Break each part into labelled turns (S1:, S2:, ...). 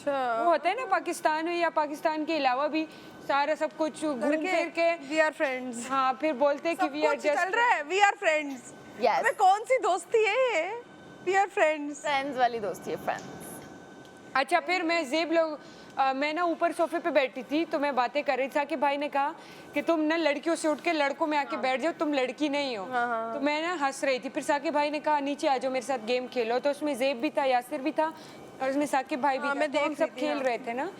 S1: अच्छा,
S2: वो होता है ना पाकिस्तान में या पाकिस्तान के अलावा भी सारा सब कुछ घूम फिर के
S1: वी आर फ्रेंड्स।
S2: हाँ फिर बोलते हैं कि
S1: सब
S2: वी आर
S1: कुछ चल रहा है, वी आर फ्रेंड्स।
S3: Yes.
S1: अबे कौन सी दोस्ती है ये? We are friends.
S3: फ्रेंड्स वाली दोस्ती है, फ्रेंड्स।
S2: अच्छा फिर मैं जेब लोग मैं ना ऊपर सोफे पे बैठी थी तो मैं बातें कर रही थी कि भाई ने कहा कि तुम ना लड़कियों से उठ के लड़कों में आके बैठ जाओ, तुम लड़की नहीं हो। तो मैं ना हंस रही थी, फिर साकिब भाई ने कहा नीचे आ जाओ मेरे साथ गेम खेलो, तो उसमें जेब भी था, यासिर भी था और उसमें साकिब भाई भी था,
S1: मैं
S2: तो हम
S1: देख
S2: सब
S1: रही थी,
S2: खेल
S1: हाँ।
S2: रहे थे ना।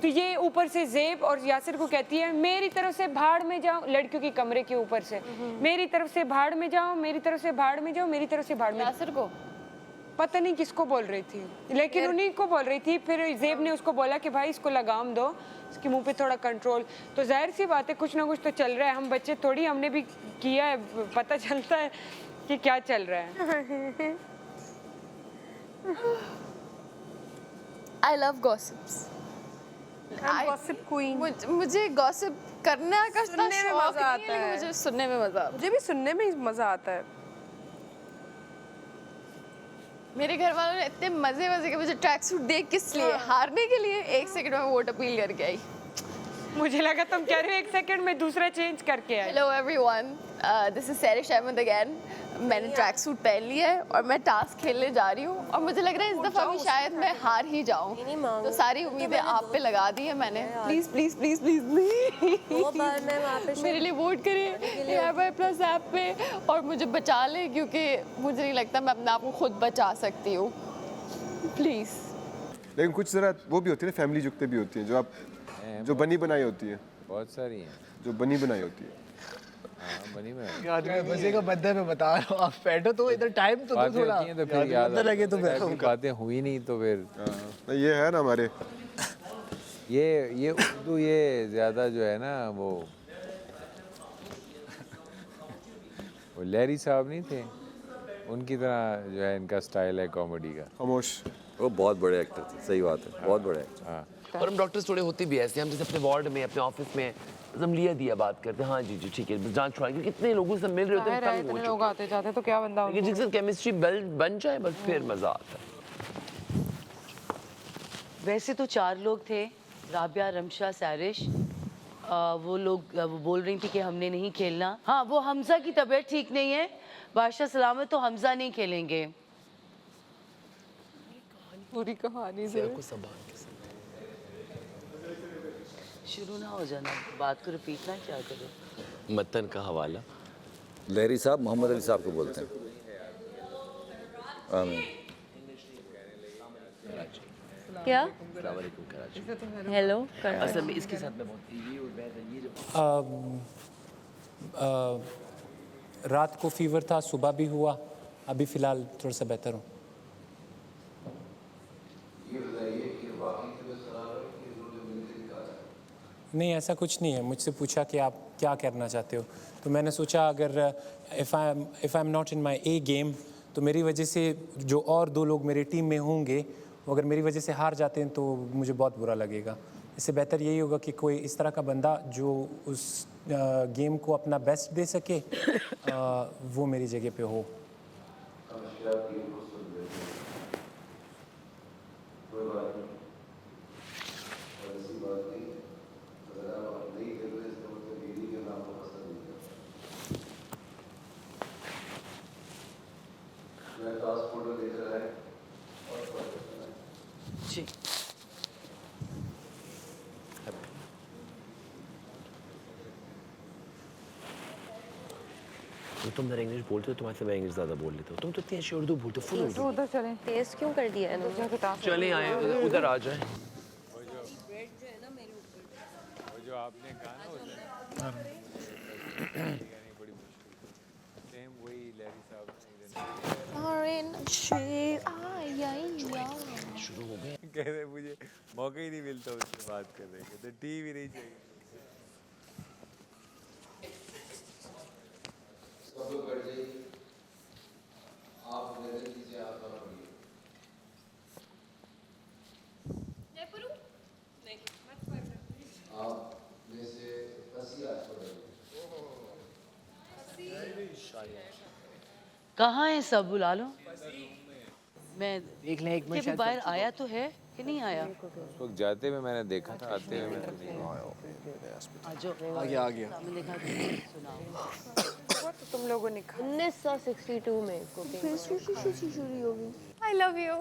S2: तो ये ऊपर से जेब और यासिर को कहती है मेरी तरफ से भाड़ में जाओ, लड़कियों की कमरे के ऊपर से मेरी तरफ से भाड़ में जाओ, मेरी तरफ से भाड़ में जाओ, मेरी तरफ से भाड़ में।
S3: यासिर को
S2: पता नहीं किसको बोल रही थी, लेकिन उन्हीं को बोल रही थी। फिर जेब ने उसको बोला कि भाई इसको लगाम दो, इसके मुंह पे थोड़ा कंट्रोल। तो जाहिर सी बात है कुछ ना कुछ तो चल रहा है, हम बच्चे थोड़ी, हमने भी किया है, पता चलता है कि क्या चल रहा है।
S3: I love gossips.
S1: Gossip queen.
S3: मुझे गॉसिप करने का
S1: सुनने में
S3: शौक
S1: मजा
S3: नहीं
S1: आता
S3: है, लेकिन
S1: है।
S3: मुझे सुनने में मजा आता है।
S1: मुझे भी सुनने में ही मजा आता है।
S3: मेरे घर वालों ने इतने मजे मजे के मुझे ट्रैक सूट देख किस लिए, हारने के लिए। 1 सेकंड में वोट अपील करके आई।
S2: मुझे लगा तुम कह रहे हो 1 सेकंड में दूसरा चेंज करके आए।
S3: Hello everyone, this is Sairish Ahmed again. मैंने ट्रैक सूट पहन लिया है और मैं टास्क खेलने जा रही हूँ और मुझे लग रहा है इस दफ़ा भी शायद मैं हार ही जाऊँ। तो सारी उम्मीदें आप पे लगा दी है मैंने। प्लीज़ प्लीज़ प्लीज़ प्लीज़ मेरे लिए वोट करें AirBuy+ ऐप पे और मुझे बचा लें, क्योंकि मुझे नहीं लगता मैं अपने आप को खुद बचा सकती हूँ। प्लीज़।
S4: लेकिन कुछ ज़रा वो भी होती है ना, फैमिली जुगते भी होती हैं जो आप जो बनी बनाई होती है,
S5: बहुत सारी हैं।
S4: जो बनी बनाई होती है।
S5: हाँ, बनी में
S6: यार मैं मजे का बंदा मैं बता रहा हूँ, आप बैठो तो इधर टाइम तो दो
S5: बातें
S6: थोड़ा।
S5: होती हैं तो फिर याद
S6: अंदर लगे तो मैं
S5: ऐसी बातें हुई नहीं तो फिर
S4: हाँ, ये है ना हमारे
S5: ये उर्दू ये ज़्यादा जो है ना वो लहरी साहब नहीं थे, उनकी तरह जो है इनका स्टाइल है कॉमेडी का।
S4: खामोश।
S7: वो बहुत बड़े एक्टर थे, सही बात है, बहुत बड़े एक्टर।
S5: हाँ
S8: और हम डॉक्टर्स थोड़े होते भी ऐसे, हम जैसे अपने वार्ड में अपने ऑफिस में हम लिया दिया बात करते हैं, हाँ जी जी ठीक है जांच छुड़ाएं, क्योंकि कितने लोगों से मिल रहे होते हैं, तंग हो
S1: लोग
S8: चुके हैं।
S1: आते जाते तो क्या बंदा
S8: लेकिन जिससे केमिस्ट्री बन जाए बस फिर मजा आता है।
S9: वैसे तो 4 लोग थे, राबिया, रमशा, सैरिश। वो लोग वो बोल रही थी कि हमने नहीं खेलना। हाँ, वो हमजा की तबीयत ठीक नहीं है, बादशाह सलामत, तो हमजा नहीं खेलेंगे।
S1: पूरी कहानी से
S9: शुरू ना हो जाना, बात को रिपीट ना क्या करो।
S8: मतन का हवाला
S7: लहरी साहब मोहम्मद अली साहब को बोलते हैं। आमीन।
S9: क्या?
S8: अस्सलाम वालेकुम कराची।
S9: हेलो।
S8: असल में इसके साथ मैं बहुत ये और ये जो
S10: रात को फीवर था, सुबह भी हुआ, अभी फ़िलहाल थोड़ा सा बेहतर हूँ। नहीं, ऐसा कुछ नहीं है। मुझसे पूछा कि आप क्या करना चाहते हो, तो मैंने सोचा अगर if I am not in my A game, तो मेरी वजह से जो और 2 लोग मेरी टीम में होंगे, वो अगर मेरी वजह से हार जाते हैं तो मुझे बहुत बुरा लगेगा। इससे बेहतर यही होगा कि कोई इस तरह का बंदा जो उस गेम को अपना बेस्ट दे सके, वो मेरी जगह पे हो।
S9: जी।
S8: तो तुम जरा इंग्लिश बोलते हो, तुम्हारे से मैं इंग्लिश ज़्यादा बोल लेता हूँ, तुम तो इतनी अच्छी उर्दू बोलते हो, फुल उर्दू।
S1: उधर चलें।
S3: टेस्ट क्यों कर दिया है?
S8: चले आए उधर आ जाए।
S5: वो जो आपने कहा ना उधर बड़ी मुश्किल, सेम वही लहरी साहब
S8: शुरू हो गए।
S5: कह रहे मुझे मौका ही नहीं मिलता उससे बात करने के, तो टीवी नहीं चाहिए।
S9: कहाँ है सब? बुला लो। मैं
S6: देख लें एक मिनट,
S9: बाहर आया तो है। कि नहीं आया?
S5: उस वक्त जाते हुए मैंने देखा था, आते हुए मैंने नहीं देखा।
S9: आ जाओ।
S6: आ गया
S9: सामने देखा तो सुनाओ।
S2: वो तो तुम लोगों ने कहा
S1: 1962 में cooking.
S3: I love you.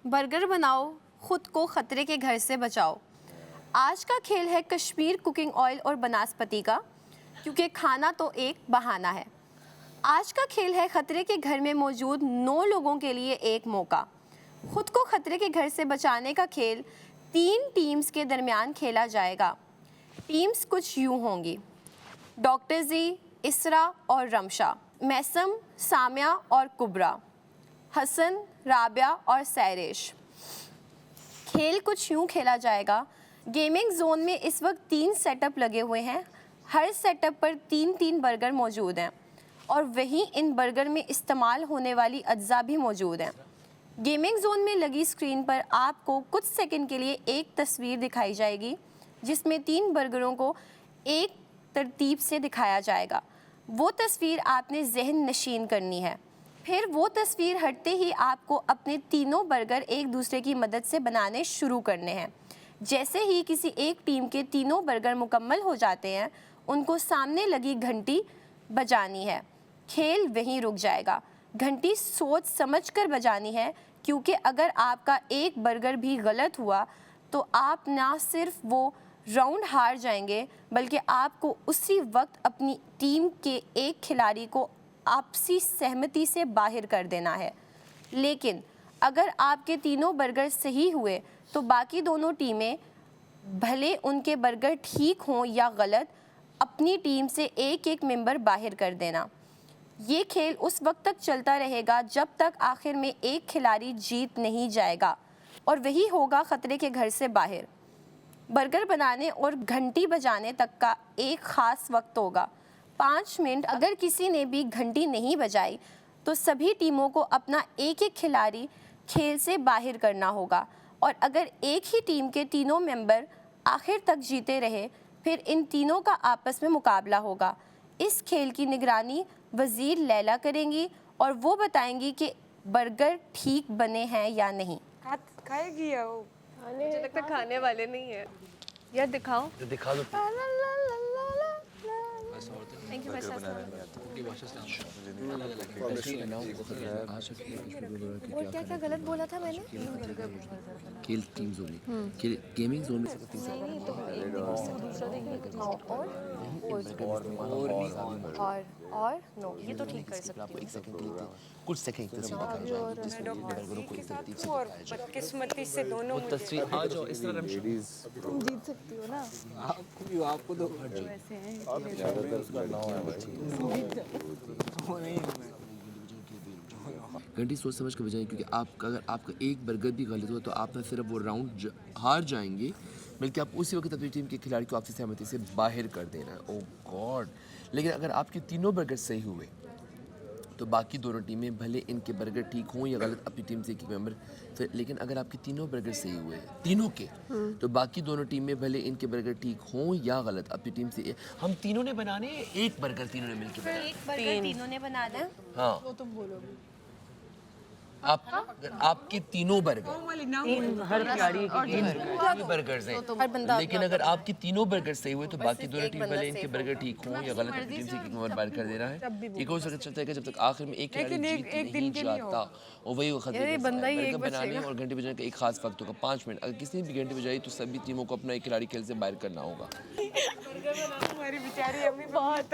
S3: Burger बनाओ, खुद को खतरे के घर से बचाओ। आज का खेल है कश्मीर कुकिंग ऑयल और बनास्पति का, क्योंकि खाना तो एक बहाना है। आज का खेल है खतरे के घर में मौजूद 9 लोगों के लिए एक मौका। खुद को खतरे के घर से बचाने का खेल 3 टीम्स के दरमियान खेला जाएगा। टीम्स कुछ यूं होंगी: डॉक्टर जी, इसरा और रमशा, मैसम, सामिया और कुबरा, हसन, राबिया और सैरेश। खेल कुछ यूं खेला जाएगा। गेमिंग जोन में इस वक्त 3 सेटअप लगे हुए हैं। हर सेटअप पर 3-3 बर्गर मौजूद हैं और वहीं इन बर्गर में इस्तेमाल होने वाली अज्जा भी मौजूद हैं। गेमिंग जोन में लगी स्क्रीन पर आपको कुछ सेकंड के लिए एक तस्वीर दिखाई जाएगी, जिसमें 3 बर्गरों को एक तरतीब से दिखाया जाएगा। वो तस्वीर आपने जहन नशीन करनी है। फिर वो तस्वीर हटते ही आपको अपने तीनों बर्गर एक दूसरे की मदद से बनाने शुरू करने हैं। जैसे ही किसी एक टीम के तीनों बर्गर मुकम्मल हो जाते हैं, उनको सामने लगी घंटी बजानी है। खेल वहीं रुक जाएगा। घंटी सोच समझ कर बजानी है, क्योंकि अगर आपका एक बर्गर भी गलत हुआ तो आप ना सिर्फ वो राउंड हार जाएंगे, बल्कि आपको उसी वक्त अपनी टीम के एक खिलाड़ी को आपसी सहमति से बाहर कर देना है। लेकिन अगर आपके तीनों बर्गर सही हुए तो बाकी दोनों टीमें, भले उनके बर्गर ठीक हों या गलत, अपनी टीम से एक एक मेंबर बाहर कर देना। ये खेल उस वक्त तक चलता रहेगा जब तक आखिर में एक खिलाड़ी जीत नहीं जाएगा, और वही होगा खतरे के घर से बाहर। बर्गर बनाने और घंटी बजाने तक का एक ख़ास वक्त होगा, 5 मिनट। अगर किसी ने भी घंटी नहीं बजाई तो सभी टीमों को अपना एक एक खिलाड़ी खेल से बाहर करना होगा, और अगर एक ही टीम के तीनों मेंबर आखिर तक जीते रहे, फिर इन तीनों का आपस में मुकाबला होगा। इस खेल की निगरानी वज़ीर लैला करेंगी और वो बताएंगी कि बर्गर ठीक बने हैं या नहीं।
S2: खाएगी या वो?
S1: मुझे लगता है खाने वाले नहीं है। यार दिखाओ।
S8: दिखा दो।
S1: थैंक यू भाई।
S3: और क्या क्या गलत बोला था मैंने?
S8: खेल टीम जोन में, खेल गेमिंग जोन में
S1: और नो, ये तो ठीक कर सकते
S8: आपको एक सेकंड के लिए कुछ सेकंड तस्वीर दिखाई जाएगी, जिसमें बर्गरों को एक तरतीब से
S2: और
S8: दिखाया जाएगा।
S2: बदकिस्मती से दोनों
S8: वो तस्वीर आ जाओ इस तरह
S3: तुम जीत सकती हो ना।
S6: आपको तो
S8: घंटी सोच समझ के बजाएं, क्योंकि आपका अगर आपका एक बर्गर भी गलत हुआ तो आप ना सिर्फ वो राउंड हार जाएंगे, बल्कि आप उसी वक्त अपनी टीम के खिलाड़ी को आपसी सहमति से बाहर कर देना है। ओह गॉड। लेकिन अगर आपके तीनों बर्गर सही हुए तो बाकी दोनों टीमें, भले इनके बर्गर ठीक हों या गलत, अपनी टीम से एक मेंबर, लेकिन अगर आपके तीनों बर्गर सही हुए तीनों के, तो बाकी दोनों टीमें, भले इनके बर्गर ठीक हों या गलत, अपनी टीम से हम तीनों ने बनाने एक बर्गर, तीनों ने मिलकर बनाना।
S1: एक बर्गर तीनों ने बनाना है।
S8: हाँ
S3: तो तुम बोलोगे
S8: आपके तीनों बर्गर,
S9: हर खिलाड़ी
S8: तीन बर्गर्स हैं, लेकिन अगर आपके तीनों बर्गर सही हुए तो बाकी दोनों टीम, भले इनके बर्गर ठीक हों या गलत, अपनी टीम से एक नंबर बाहर कर देना है। एक और चलता है कि जब तक आखिर में एक खिलाड़ी जीत नहीं जाता, और वही वक्त बर्गर बनाने और घंटे बजाने का एक खास वक्त होगा, 5 मिनट। अगर किसी ने भी घंटे बजाई तो सभी टीमों को अपना एक खिलाड़ी खेल से बाहर करना होगा।
S2: हमारी बेचारी अम्मी बहुत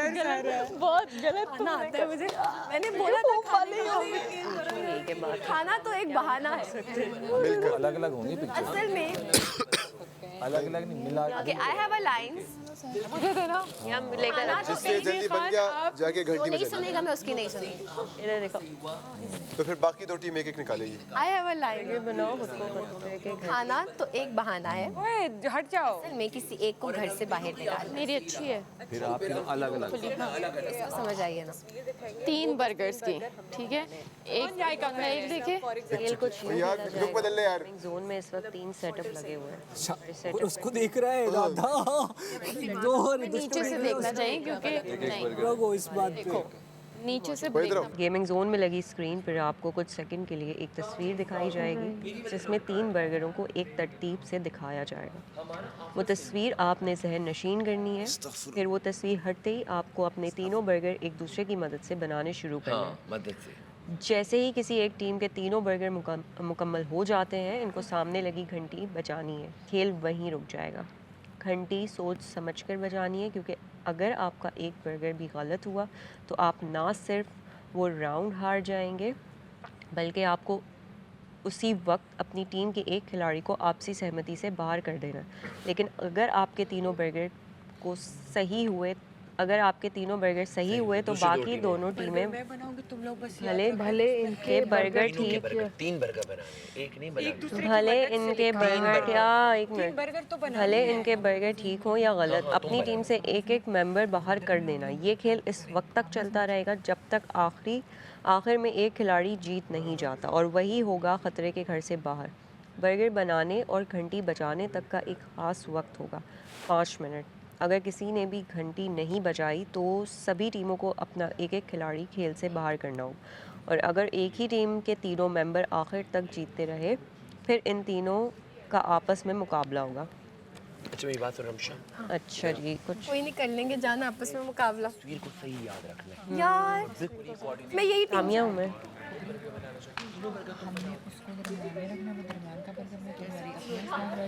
S2: गलत
S1: खाना आता है मुझे। मैंने बोला था खाना तो एक बहाना है।
S5: अलग अलग होंगी पिक्चर,
S1: असल में
S5: अलग अलग नहीं मिला।
S1: Okay, I have a lines.
S2: मुझे देना।
S1: हम लेकर
S4: जिससे जल्दी बन गया जाके
S1: वो
S4: घंटी में
S1: नहीं
S4: चल।
S1: सुनेगा, मैं उसकी नहीं सुनूंगी। इधर देखो,
S4: तो फिर बाकी 2 टीम एक एक निकालेगी।
S1: I have a life. बनाओ खुद को खाना तो एक बहाना है
S2: ओए हट जाओ।
S1: असल में किसी एक को घर से बाहर निकाल। मेरी अच्छी है,
S7: फिर आप अलग अलग
S1: समझ आइए ना।
S3: 3 बर्गर्स की, ठीक है, एक देखे
S1: खेल को छीन
S4: यार लुक बदल ले यार।
S1: जोन में इस वक्त 3 सेटअप लगे हुए हैं।
S6: उसको देख रहा है दादा
S3: नीचे से देखना चाहिए क्योंकि नहीं
S6: इस बात पे
S3: नीचे से
S4: इधर आओ।
S1: गेमिंग जोन में लगी स्क्रीन पर आपको कुछ सेकंड के लिए एक तस्वीर दिखाई जाएगी जिसमें 3 बर्गरों को एक तरतीब से दिखाया जाएगा। वो तस्वीर आपने जहन नशीन करनी है। फिर वो तस्वीर हटते ही आपको अपने तीनों बर्गर एक दूसरे की मदद से बनाने शुरू करना है।
S8: मदद से
S1: जैसे ही किसी एक टीम के तीनों बर्गर मुकम्मल हो जाते हैं, इनको सामने लगी घंटी बजानी है। खेल वहीं रुक जाएगा। घंटी सोच समझकर बजानी है क्योंकि अगर आपका एक बर्गर भी गलत हुआ तो आप ना सिर्फ वो राउंड हार जाएंगे बल्कि आपको उसी वक्त अपनी टीम के एक खिलाड़ी को आपसी सहमति से बाहर कर देना है। लेकिन अगर आपके तीनों बर्गर सही हुए तो बाकी दोनों टीमें
S2: मैं बनाऊंगी, तुम लोग बस
S1: भले इनके बर्गर ठीक
S8: 3 बर्गर बनाने, एक नहीं बनाने।
S1: भले इनके बर्गर या एक मिनट
S2: बर्गर तो बना।
S1: भले इनके बर्गर ठीक हो या गलत, अपनी टीम से एक एक मेंबर बाहर कर देना। ये खेल इस वक्त तक चलता रहेगा जब तक आखिर में एक खिलाड़ी जीत नहीं जाता और वही होगा खतरे के घर से बाहर। बर्गर बनाने और घंटी बजाने तक का एक ख़ास वक्त होगा, 5 मिनट। अगर किसी ने भी घंटी नहीं बजाई तो सभी टीमों को अपना एक एक खिलाड़ी खेल से बाहर करना हो और अगर एक ही टीम के तीनों मेंबर आखिर तक जीतते रहे फिर इन तीनों का आपस में मुकाबला होगा।
S8: अच्छा मेरी बात सुन रमशा,
S1: अच्छा जी, कुछ
S3: कोई नहीं कर लेंगे जान आपस में मुकाबला।
S8: तस्वीर को सही याद रखना है।
S3: यार मैं यही
S1: कामिया हूँ मैं।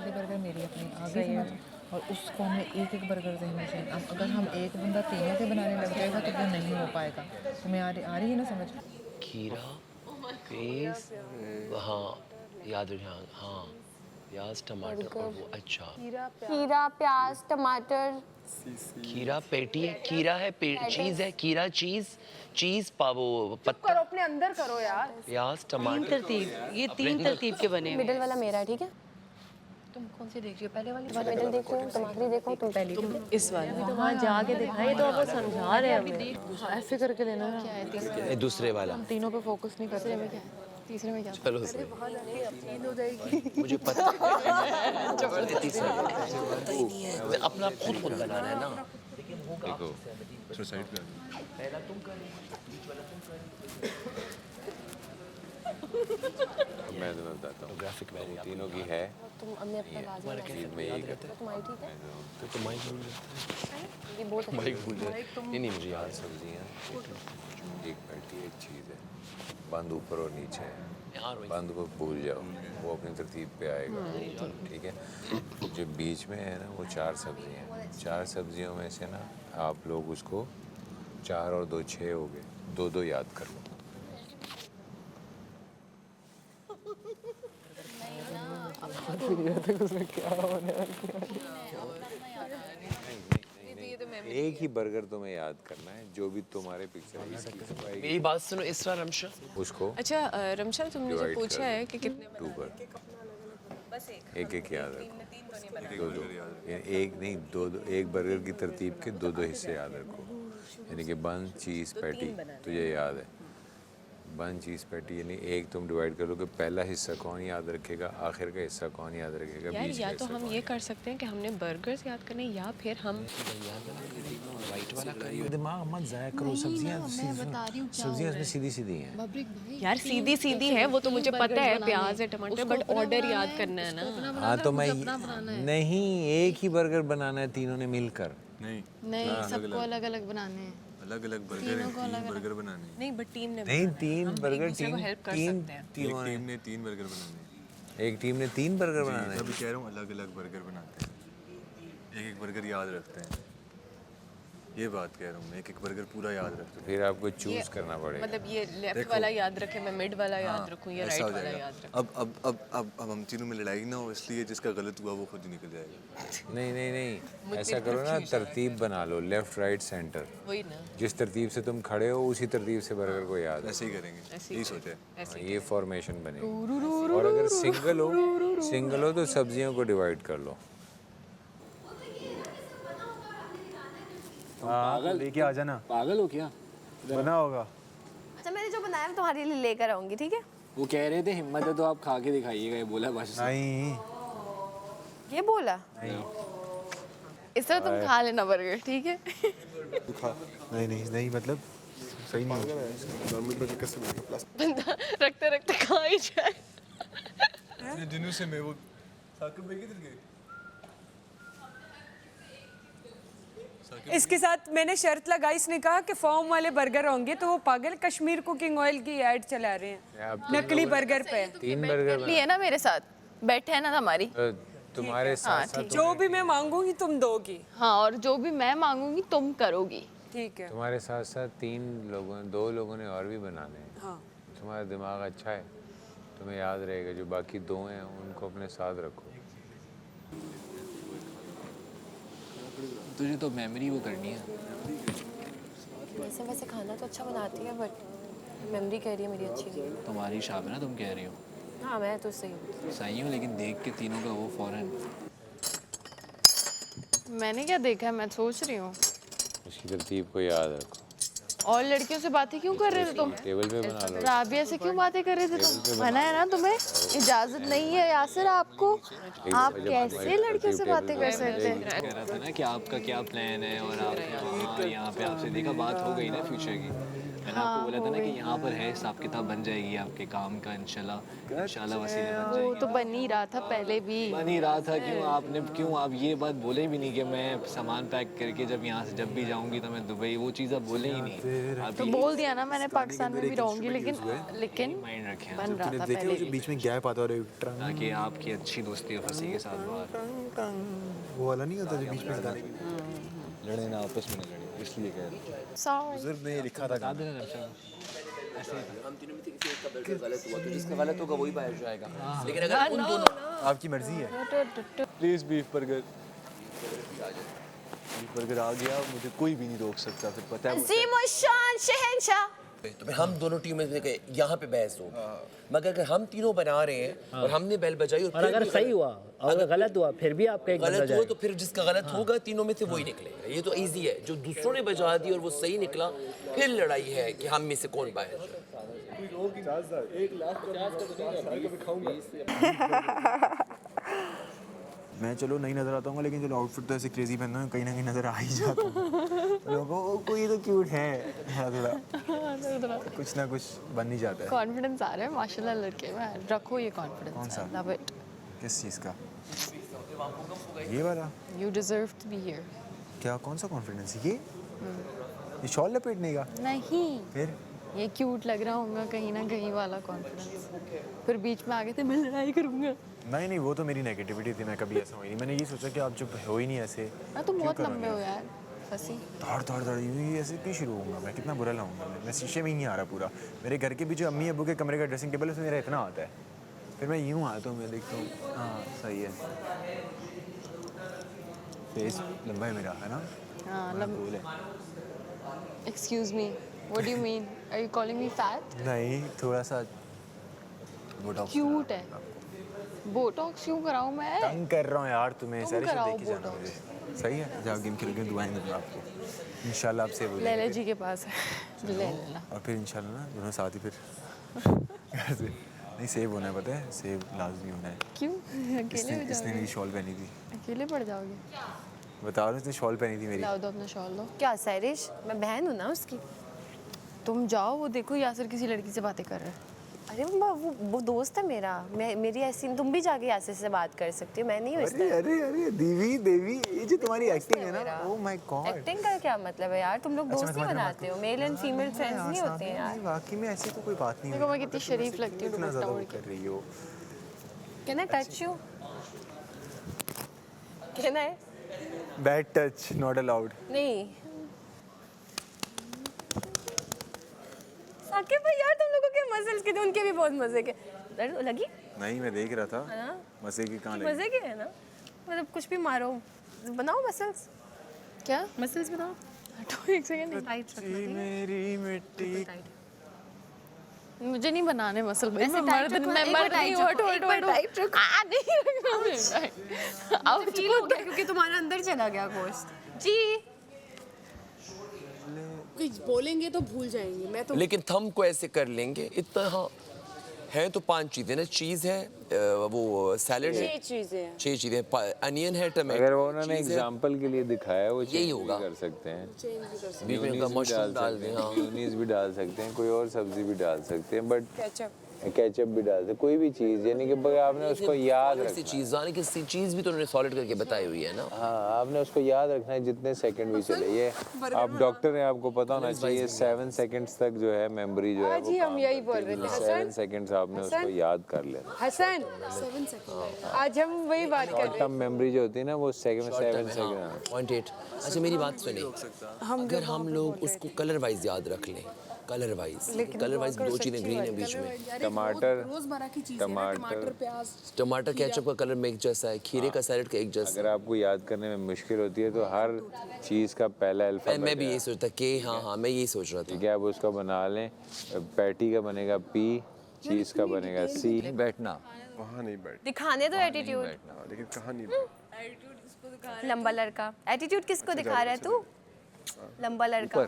S11: बर्गर मेरी अपनी आगे समझ और उसको हमें एक एक बर्गर देना चाहिए। अब अगर हम एक बंदा तीनों के बनाने लग जाएगा तो वो नहीं हो पाएगा। तुम्हें आ रही है ना समझ?
S8: खीरा पेस्ट, हाँ याद रखना, हाँ प्याज टमाटर और वो अच्छा
S3: खीरा प्याज टमाटर
S8: खीरा पेटी है, खीरा है, चीज़ है, खीरा चीज़ पावो पत्ता
S3: करो अपने अंदर करो यार।
S8: प्याज
S9: 3
S8: टमाटर।
S9: तरतीब, ये 3 तरतीब के बने हुए।
S1: मिडिल वाला मेरा है, ठीक है?
S11: तुम कौन सी देख रही हो? पहले वाली
S1: मिडिल देख रही हूँ, तुम आखिरी देखो, तुम पहली।
S9: इस वाले
S1: वहाँ जाके दिखाई तो वो समझा रहे हैं हमें।
S11: ऐसे करके लेना ना।
S8: दूसरे वाला
S11: तीनों पे फोकस नहीं करते।
S3: तीसरे में क्या?
S8: चलो मुझे पता है तीसरा अपना खुद बनाना है ना।
S5: देखो सोसाइटी पे
S8: पहला तुम कर, बीच वाला तुम कर।
S5: मैं तुम्हें बताता हूँ।
S8: ग्राफिक वैल्यू
S5: तीनों की है
S1: तुम हमने अपना लाजमी
S5: चीज में यही करता
S1: तुम्हारी ठीक है?
S8: तो माइक भूल जाता
S1: ये बहुत
S8: है, माइक भूल जाता है। नहीं मुझे याद
S5: सब्जियाँ एक बैठी एक चीज़ है, बंद ऊपर और नीचे है।
S8: यार
S5: बंद को भूल जाओ, वो अपनी तरतीब पे आएगा, ठीक है? जो बीच में है ना वो 4 सब्जियाँ हैं। 4 सब्जियों में से ना आप लोग उसको 4 और 2 6 हो गए, 2 याद कर लो। एक ही बर्गर तुम्हें याद करना है, जो भी तुम्हारे पिक्चर में
S8: मेरी बात सुनो इसरा रमशा।
S5: उसको
S3: अच्छा रमशा तुमने मुझे पूछा है कि कितने
S5: 2 बर्गर एक याद रखो, 2 एक नहीं 2 एक बर्गर की तरतीब के 2 हिस्से याद रखो। यानी कि बन चीज़ पैटी, तुझे याद है बन चीज़ पैटी, यानी एक तुम डिवाइड कर लो कि पहला हिस्सा कौन याद रखेगा, आखिर का हिस्सा कौन याद रखेगा,
S3: यार
S5: बीच
S3: या
S5: का
S3: तो
S5: हिस्सा
S3: हम ये कर सकते हैं कि हमने बर्गर्स याद करने या फिर हम
S8: वाइट वाला करियो।
S6: दिमाग मत जाया करो, सब्जियां इसमें सीधी हैं।
S3: यार सीधी है वो तो मुझे पता है, प्याज है टमाटर, बट ऑर्डर याद करना है ना।
S5: हाँ तो मैं नहीं एक ही बर्गर बनाना है तीनों ने मिलकर।
S3: नहीं सबको अलग अलग बनाने हैं,
S5: अलग अलग बर्गर हैं, 3 बर्गर बनाने
S3: नहीं बट टीम ने
S5: नहीं 3 बर्गर
S3: हेल्प कर सकते हैं।
S5: टीम ने 3 बर्गर बनाने एक टीम ने 3 बर्गर बनाने हैं।
S4: अभी कह रहा हूँ अलग अलग बर्गर बनाते हैं, एक बर्गर याद रखते हैं। ये बात कह रहा हूँ मैं, एक एक बर्गर पूरा याद रखता हूँ।
S5: फिर आपको चूज करना पड़ेगा।
S3: मतलब ये लेफ्ट वाला याद रखे, मैं मिड वाला याद रखूं, या राइट वाला याद रखूं?
S4: अब हम तीनों में लड़ाई ना हो, इसलिए जिसका गलत हुआ वो खुद ही निकल जाएगा।
S5: नहीं, ऐसा करो ना, तरतीब बना लो, लेफ्ट राइट सेंटर।
S3: वही ना,
S5: जिस तरतीब से तुम खड़े हो उसी तरतीब से बर्गर को याद।
S4: ऐसे ही करेंगे, यही सोचा है।
S5: ये फॉर्मेशन बनेगी। और अगर सिंगल हो तो सब्जियों को डिवाइड कर लो।
S7: पागल लेके आ जाना। पागल हो क्या?
S12: बना होगा।
S3: अच्छा मैंने जो बनाया मैं तुम्हारे लिए लेकर आऊंगी, ठीक है?
S7: वो कह रहे थे हिम्मत है तो आप खा के दिखाइएगा, ये बोला बस।
S12: नहीं
S3: ये बोला?
S12: नहीं
S3: इस तरह तुम खा लेना बर्गर, ठीक है?
S12: नहीं मतलब सही नहीं होगा।
S3: बंदा रखते रखते खा ही जाए।
S4: दिनों से मैं वो साकिब भाई किधर गए?
S2: इसके साथ मैंने शर्त लगाई, इसने कहा कि फॉर्म वाले बर्गर होंगे, तो वो पागल कश्मीर कुकिंग ऑयल की ऐड चला रहे हैं नकली बर्गर पे।
S5: 3 बर्गर
S3: लिए ना मेरे साथ, बैठे है ना हमारी।
S5: तुम्हारे साथ साथ
S2: जो भी मैं मांगूंगी तुम दोगी।
S3: हाँ, और जो भी मैं मांगूंगी तुम करोगी।
S2: ठीक है।
S5: तुम्हारे साथ साथ 2 लोगों ने और भी बनाने हैं।
S2: हाँ।
S5: तुम्हारा दिमाग अच्छा है, तुम्हें याद रहेगा। जो बाकी 2 हैं उनको अपने साथ रखो।
S6: तुझे तो मेमोरी वो करनी है।
S3: वैसे खाना तो अच्छा बनाती है, बट मेमोरी कह रही है मेरी अच्छी नहीं।
S6: तुम्हारी शाम है ना, तुम कह रही हो।
S3: हाँ मैं तो सही
S6: हूँ, लेकिन देख के तीनों का वो फौरन।
S3: मैंने क्या देखा है, मैं सोच रही हूँ।
S5: उसकी तरतीब को याद रखो।
S3: और लड़कियों से बातें क्यों कर रहे थे तुम?
S5: टेबल पे बना लो।
S3: राबिया से क्यों बातें कर रहे थे तुम? मना है ना तुम्हें? इजाजत नहीं है यासिर आपको? आप कैसे लड़कियों से बातें कर सकते हैं?
S6: कह रहा था ना कि आपका क्या प्लान है, और आप यहाँ पे आपसे देखा बात हो गई ना फ्यूचर की। मैंने आपको बोला था ना कि यहाँ पर है, हिसाब किताब बन जाएगी आपके काम का, इंशाल्लाह वसीले बन जाएगी।
S3: वो तो बन ही रहा था पहले भी।
S6: बन ही रहा था। क्यों आप ये बात बोले भी नहीं कि मैं सामान पैक करके जब यहाँ से जब भी जाऊँगी तो मैं दुबई, वो चीज़ आप बोले ही नहीं। आप
S3: तो बोल दिया ना मैंने पाकिस्तान में भी रहूंगी, लेकिन
S6: माइंड रखें
S3: बन रहा था पहले भी।
S12: बीच में गैप आता है
S6: ताकि आपकी अच्छी दोस्ती हो फंसी के साथ बाहर।
S12: वो वाला नहीं होता जो बीच में गाने
S6: लड़े ना, आपस में लड़े, इसलिए कह रहे हैं।
S12: बुजुर्ग ने लिखा था
S6: बता देना रक्षा।
S8: हम तीनों में से किसी एक का बर्गर गलत हुआ तो जिसका गलत होगा वही बाहर जाएगा। लेकिन अगर उन दोनों,
S12: आपकी मर्जी है।
S4: प्लीज बीफ बर्गर आ गया, मुझे कोई भी नहीं रोक सकता। फिर पता है
S3: शहंशाह।
S8: तो फिर हम दोनों टीम में से यहाँ पे बहस हो। मगर अगर हम तीनों बना रहे हैं और हमने बेल बजाई और
S7: अगर सही हुआ और अगर गलत हुआ फिर भी आपका एक
S8: गलत हुआ, तो फिर जिसका गलत होगा तीनों में से वही निकलेगा। ये तो इजी है। जो दूसरों ने बजा दी और वो सही निकला, फिर लड़ाई है कि हम में से कौन बाहर जाए।
S12: मैं चलो नहीं नजर आता हूँ, लेकिन चलो आउटफिट तो ऐसे क्रेजी पहनता हूँ, कहीं ना कहीं नजर आ ही जाता हूँ। लोगों को कोई तो क्यूट है थोड़ा, कुछ ना कुछ बन ही जाता है।
S3: कॉन्फिडेंस आ रहा है माशाल्लाह लड़के में, रखो ये कॉन्फिडेंस।
S12: कौन सा?
S3: Love it.
S12: किस चीज़ का? ये वाला?
S3: You deserve to be here.
S12: क्या, कौन सा कॉन्फिडेंस? ये शॉल लपेटने का?
S3: नहीं,
S12: फिर
S3: ये क्यूट लग रहा होगा कहीं ना कहीं वाला कॉन्फिडेंस। फिर बीच में आगे थे मैं लड़ाई करूंगा।
S12: नहीं, वो तो मेरी नेगेटिविटी थी। मैं कभी ऐसा हुई नहीं। मैंने ये सोचा कि आप जब हो ही नहीं ऐसे।
S3: मैं तो बहुत लंबे हो यार, फंसी।
S12: दौड़ यूँ ऐसे क्यों शुरू होऊंगा मैं? कितना बुरा लगूंगा मैं शीशे में ही नहीं आ रहा पूरा। मेरे घर के भी जो अम्मी अब्बू के कमरे का ड्रेसिंग टेबल है उसमें मेरा इतना आता है। फिर मैं यूँ आता हूँ, मैं देखता हूँ हाँ सही है, फेस लंबा है मेरा, है ना?
S3: हाँ
S12: लंबा।
S3: Excuse me, what do you mean? Are you calling me fat?
S12: नहीं, थोड़ा सा बोटॉक्स
S3: क्यूट है। बोटॉक्स क्यों कराऊं मैं?
S12: तंग कर रहा हूँ यार तुम्हें।
S3: तुम
S12: सारे
S3: कराओ
S12: देख के जाना मुझे। सही है, जाओ गेम खेल के दुआएं दूंगा आपको इंशाल्लाह। आप सेव हो
S3: लैला
S12: जाएंगे
S3: जी के पास है, ले लेना।
S12: और फिर इंशाल्लाह ना दोनों साथ ही फिर घर से नहीं सेव होना है, पता है? सेव लाजमी होना है।
S3: क्यों? अकेले हो
S12: इसने
S3: जाओगे?
S12: मेरी शॉल पहनी थी।
S3: अकेले पड़ जाओगे?
S12: बता रहा हूँ, इसने शॉल पहनी थी मेरी।
S3: लाओ दो अपना शॉल दो।
S13: क्या सैरिश, मैं बहन हूँ ना उसकी।
S3: तुम जाओ, वो देखो यासिर किसी लड़की से बातें कर रहा है।
S13: अरे वो दोस्त है मेरा। मेरी ऐसी, तुम भी जाके यासिर से बात कर सकती हो, मैं नहीं हूँ इस तरह।
S12: अरे देवी ये जो तुम्हारी एक्टिंग है ना, ओह माय गॉड।
S13: एक्टिंग का क्या मतलब है यार? तुम लोग दोस्ती बनाते हो, मेल एंड फीमेल फ्रेंड्स नहीं होते हैं यार।
S12: वाकई में ऐसी तो कोई बात नहीं है।
S3: देखो मैं कितनी शरीफ लगती हूँ
S12: इतना
S3: दुपट्टा
S12: ज़्यादा
S3: ओढ़
S12: वो
S3: के।
S12: कर रही हो।
S13: Can I touch you? Can I?
S12: Bad touch not allowed.
S13: नहीं, आके भाई यार तुम लोगों के मसल्स के थे, उनके भी बहुत मजे के। दर्द लगी?
S12: नहीं, मैं देख रहा था मजे की कहाँ लगी।
S13: मजे के है ना, मतलब कुछ भी मारो, बनाओ मसल्स।
S3: क्या
S13: मसल्स बनाओ।
S3: हटो एक सेकंड।
S13: टाइट
S12: मेरी मिट्टी।
S3: मुझे नहीं बनाने मसल भाई,
S13: ऐसे
S3: मैं
S13: टाइट
S3: मर्द
S13: रखो,
S3: मैं
S13: एक बार
S3: मर्द नहीं हूँ।
S13: टाइट
S3: हटो
S13: रखो, एक बार टाइट रखो।
S3: नहीं रखना।
S13: मुझे फील हो गया क्योंकि तुम्हारे अंदर चला गया गोश्त। जी कुछ बोलेंगे तो भूल जाएंगे। मैं तो
S8: लेकिन थंब को ऐसे कर लेंगे इतना। हाँ है तो 5 चीज़ें ना, चीज़ है, वो सैलड है, 6 चीज़ें, अनियन है, टमाटो।
S5: अगर वो उन्होंने एग्जांपल के लिए दिखाया वो
S8: यही होगा।
S5: कर सकते हैं,
S8: बीच में उनका मशरूम डाल दें। हाँ
S5: मेयोनीज भी डाल सकते हैं, कोई और सब्जी भी डाल सकते हैं, बट
S2: केचप
S5: केचप भी डाल सकते हैं, कोई भी चीज़, यानी कि बगैर आपने उसको याद
S8: ऐसी
S5: रखना है।
S8: चीज़ यानी कि चीज़ भी तो उन्होंने सॉलिड करके बताई हुई है ना।
S5: हाँ, आपने उसको याद रखना है जितने सेकंड भी चले। ये आप डॉक्टर हैं, आपको पता होना चाहिए 7 सेकंड्स तक जो है मेमोरी जो है
S2: आज ही हम यही बोल रहे थे।
S5: 7 सेकंड्स आपने उसको याद कर लेना।
S2: हसन, आज हम वही बात कर रहे
S5: टर्म मेमोरी जो होती है ना वो 7 सेकंड।
S8: 0.8। अच्छा मेरी बात सुनिए, अगर हम लोग उसको कलर वाइज याद रख लें, कलर वाइज 2 चीज़ें ग्रीन है बीच में, टमाटर केचप का कलर में एक जैसा है, खीरे का सैलेड का एक जैसा।
S5: अगर आपको याद करने में मुश्किल होती है तो हर चीज़ का पहला अल्फाबेट
S8: मैं भी यही सोचता कि हाँ मैं यही सोच रहा था।
S5: ठीक है, आप उसका बना लें। पैटी का बनेगा पी, चीज़ का बनेगा सी।
S4: बैठना वहाँ नहीं बैठ,
S13: दिखाने दो एटीट्यूड।
S4: लेकिन कहाँ नहीं बैठ।
S13: लंबा लड़का एटीट्यूड किसको दिखा रहा है तू? लंबा लड़का,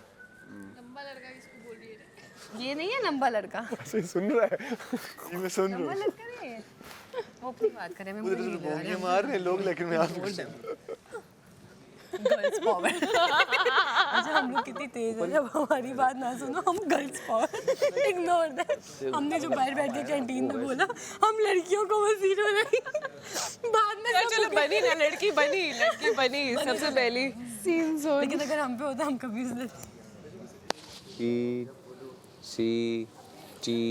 S13: ये नहीं है लंबा लड़का।
S4: ऐसे सुन रहा है, ये मैं सुन रहा हूँ।
S13: वो अपनी बात करे, मैं मुझे
S4: मार रहे लोग, लेकिन मैं आप
S13: गर्ल्स पावर। अच्छा हम लोग कितनी तेज हैं, जब हमारी बात ना सुनो हम गर्ल्स पावर इग्नोर दैट। हमने जो बाहर बैठ के कैंटीन में बोला हम लड़कियों को वसीर हो रही, बाद में
S2: चलो बनी ना, लड़की बनी सबसे पहली सीन्स हो।
S13: लेकिन अगर हम पे होता हम कभी उसने
S5: पी, सी, टी,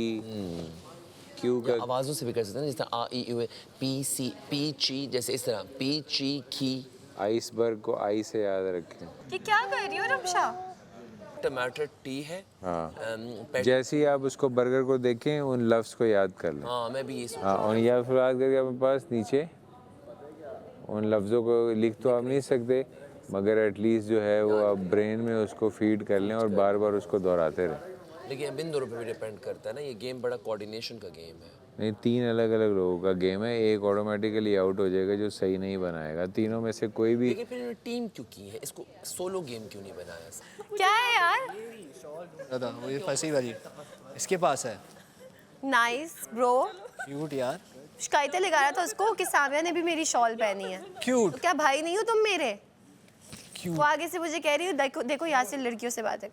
S5: क्यू का
S8: आवाज़ों से भी कर सकते हैं, जिस तरह I U P C P ची, जैसे इस तरह पी ची की।
S5: आइसबर्ग को आई से याद रखें।
S13: ये क्या कर रही हो रमशा?
S8: टमाटर टी है।
S5: हाँ, जैसे ही आप उसको बर्गर को देखें उन लफ्ज़ को याद कर लें।
S8: हाँ मैं भी ये सोच
S5: हाँ, और या फिर याद करके अपने पास नीचे उन लफ्ज़ों को लिख तो आप नहीं सकते, मगर एटलीस्ट जो है वो आप ब्रेन में उसको फीड कर लें और बार बार उसको दोहराते रहें।
S8: लेकिन अब इन दोनों पे भी डिपेंड करता है ना, ये गेम बड़ा कोऑर्डिनेशन का गेम है।
S5: नहीं, 3 अलग अलग लोगों का गेम है, एक ऑटोमेटिकली आउट हो जाएगा जो सही नहीं बनाएगा। तीनों में से कोई भी।
S8: लेकिन फिर इन्होंने टीम क्यों की है, इसको सोलो गेम क्यों नहीं बनाया?
S13: क्या है यार?
S7: दादा वो ये फंसी वाली इसके पास है।
S13: नाइस ब्रो,
S7: क्यूट यार।
S13: शिकायतें लगा रहा था उसको कि सामिया ने भी मेरी शॉल पहनी है।
S7: क्यूट।
S13: तो क्या भाई नहीं हो तुम मेरे? वो आगे से मुझे कह रही है देखो देखो यहाँ से लड़कियों से बातें।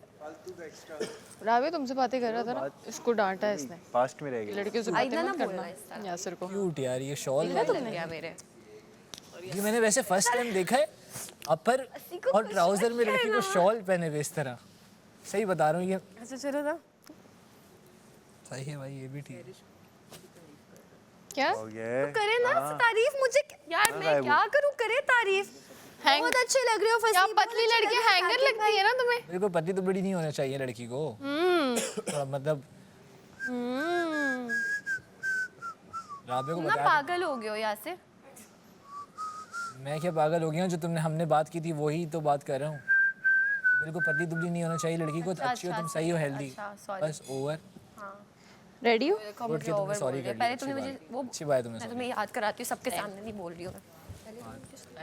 S3: रावे तुमसे बातें कर रहा था ना, इसको डांटा है इसने।
S12: पास्ट में रहेगी।
S3: लड़कियों से बातें मत करना यासिर को।
S7: क्यूट यार, ये शॉल
S13: तुमने मेरे
S7: ये मैंने वैसे फर्स्ट टाइम देखा है अपर और ट्राउजर में लड़की को शॉल पहने हुए इस तरह। सही बता रहा हूँ ये।
S13: अच्छा चलो ना,
S7: सही है भाई, ये भी ठीक है।
S3: क्या
S13: करे ना तारीफ मुझे यार, मैं क्या करूँ, करे तारीफ। बहुत अच्छे लग रहे हो।
S3: क्या पतली लड़की हैंगर लगती है ना तुम्हें?
S7: मेरे को पतली तो बड़ी नहीं होना चाहिए लड़की को, थोड़ा मतलब राबे को
S13: ना
S7: बता।
S13: पागल हो गए हो यहाँ से।
S7: मैं क्या पागल हो गया हूँ? जो तुमने हमने बात की थी वही तो बात कर रहा हूँ। मेरे को पतली दुबली नहीं होना चाहिए लड़की को, अच्छी हो तुम, सही हो, हेल्दी, बस ओवर।
S3: रेडी हो?
S7: उठ के तुमने सॉरी कर
S13: पहले तुमने मुझे वो
S7: अच्छी बात तुमने
S13: मैं तुम्हें याद कराती हूँ, सबके सामने नहीं बोल रही हूँ।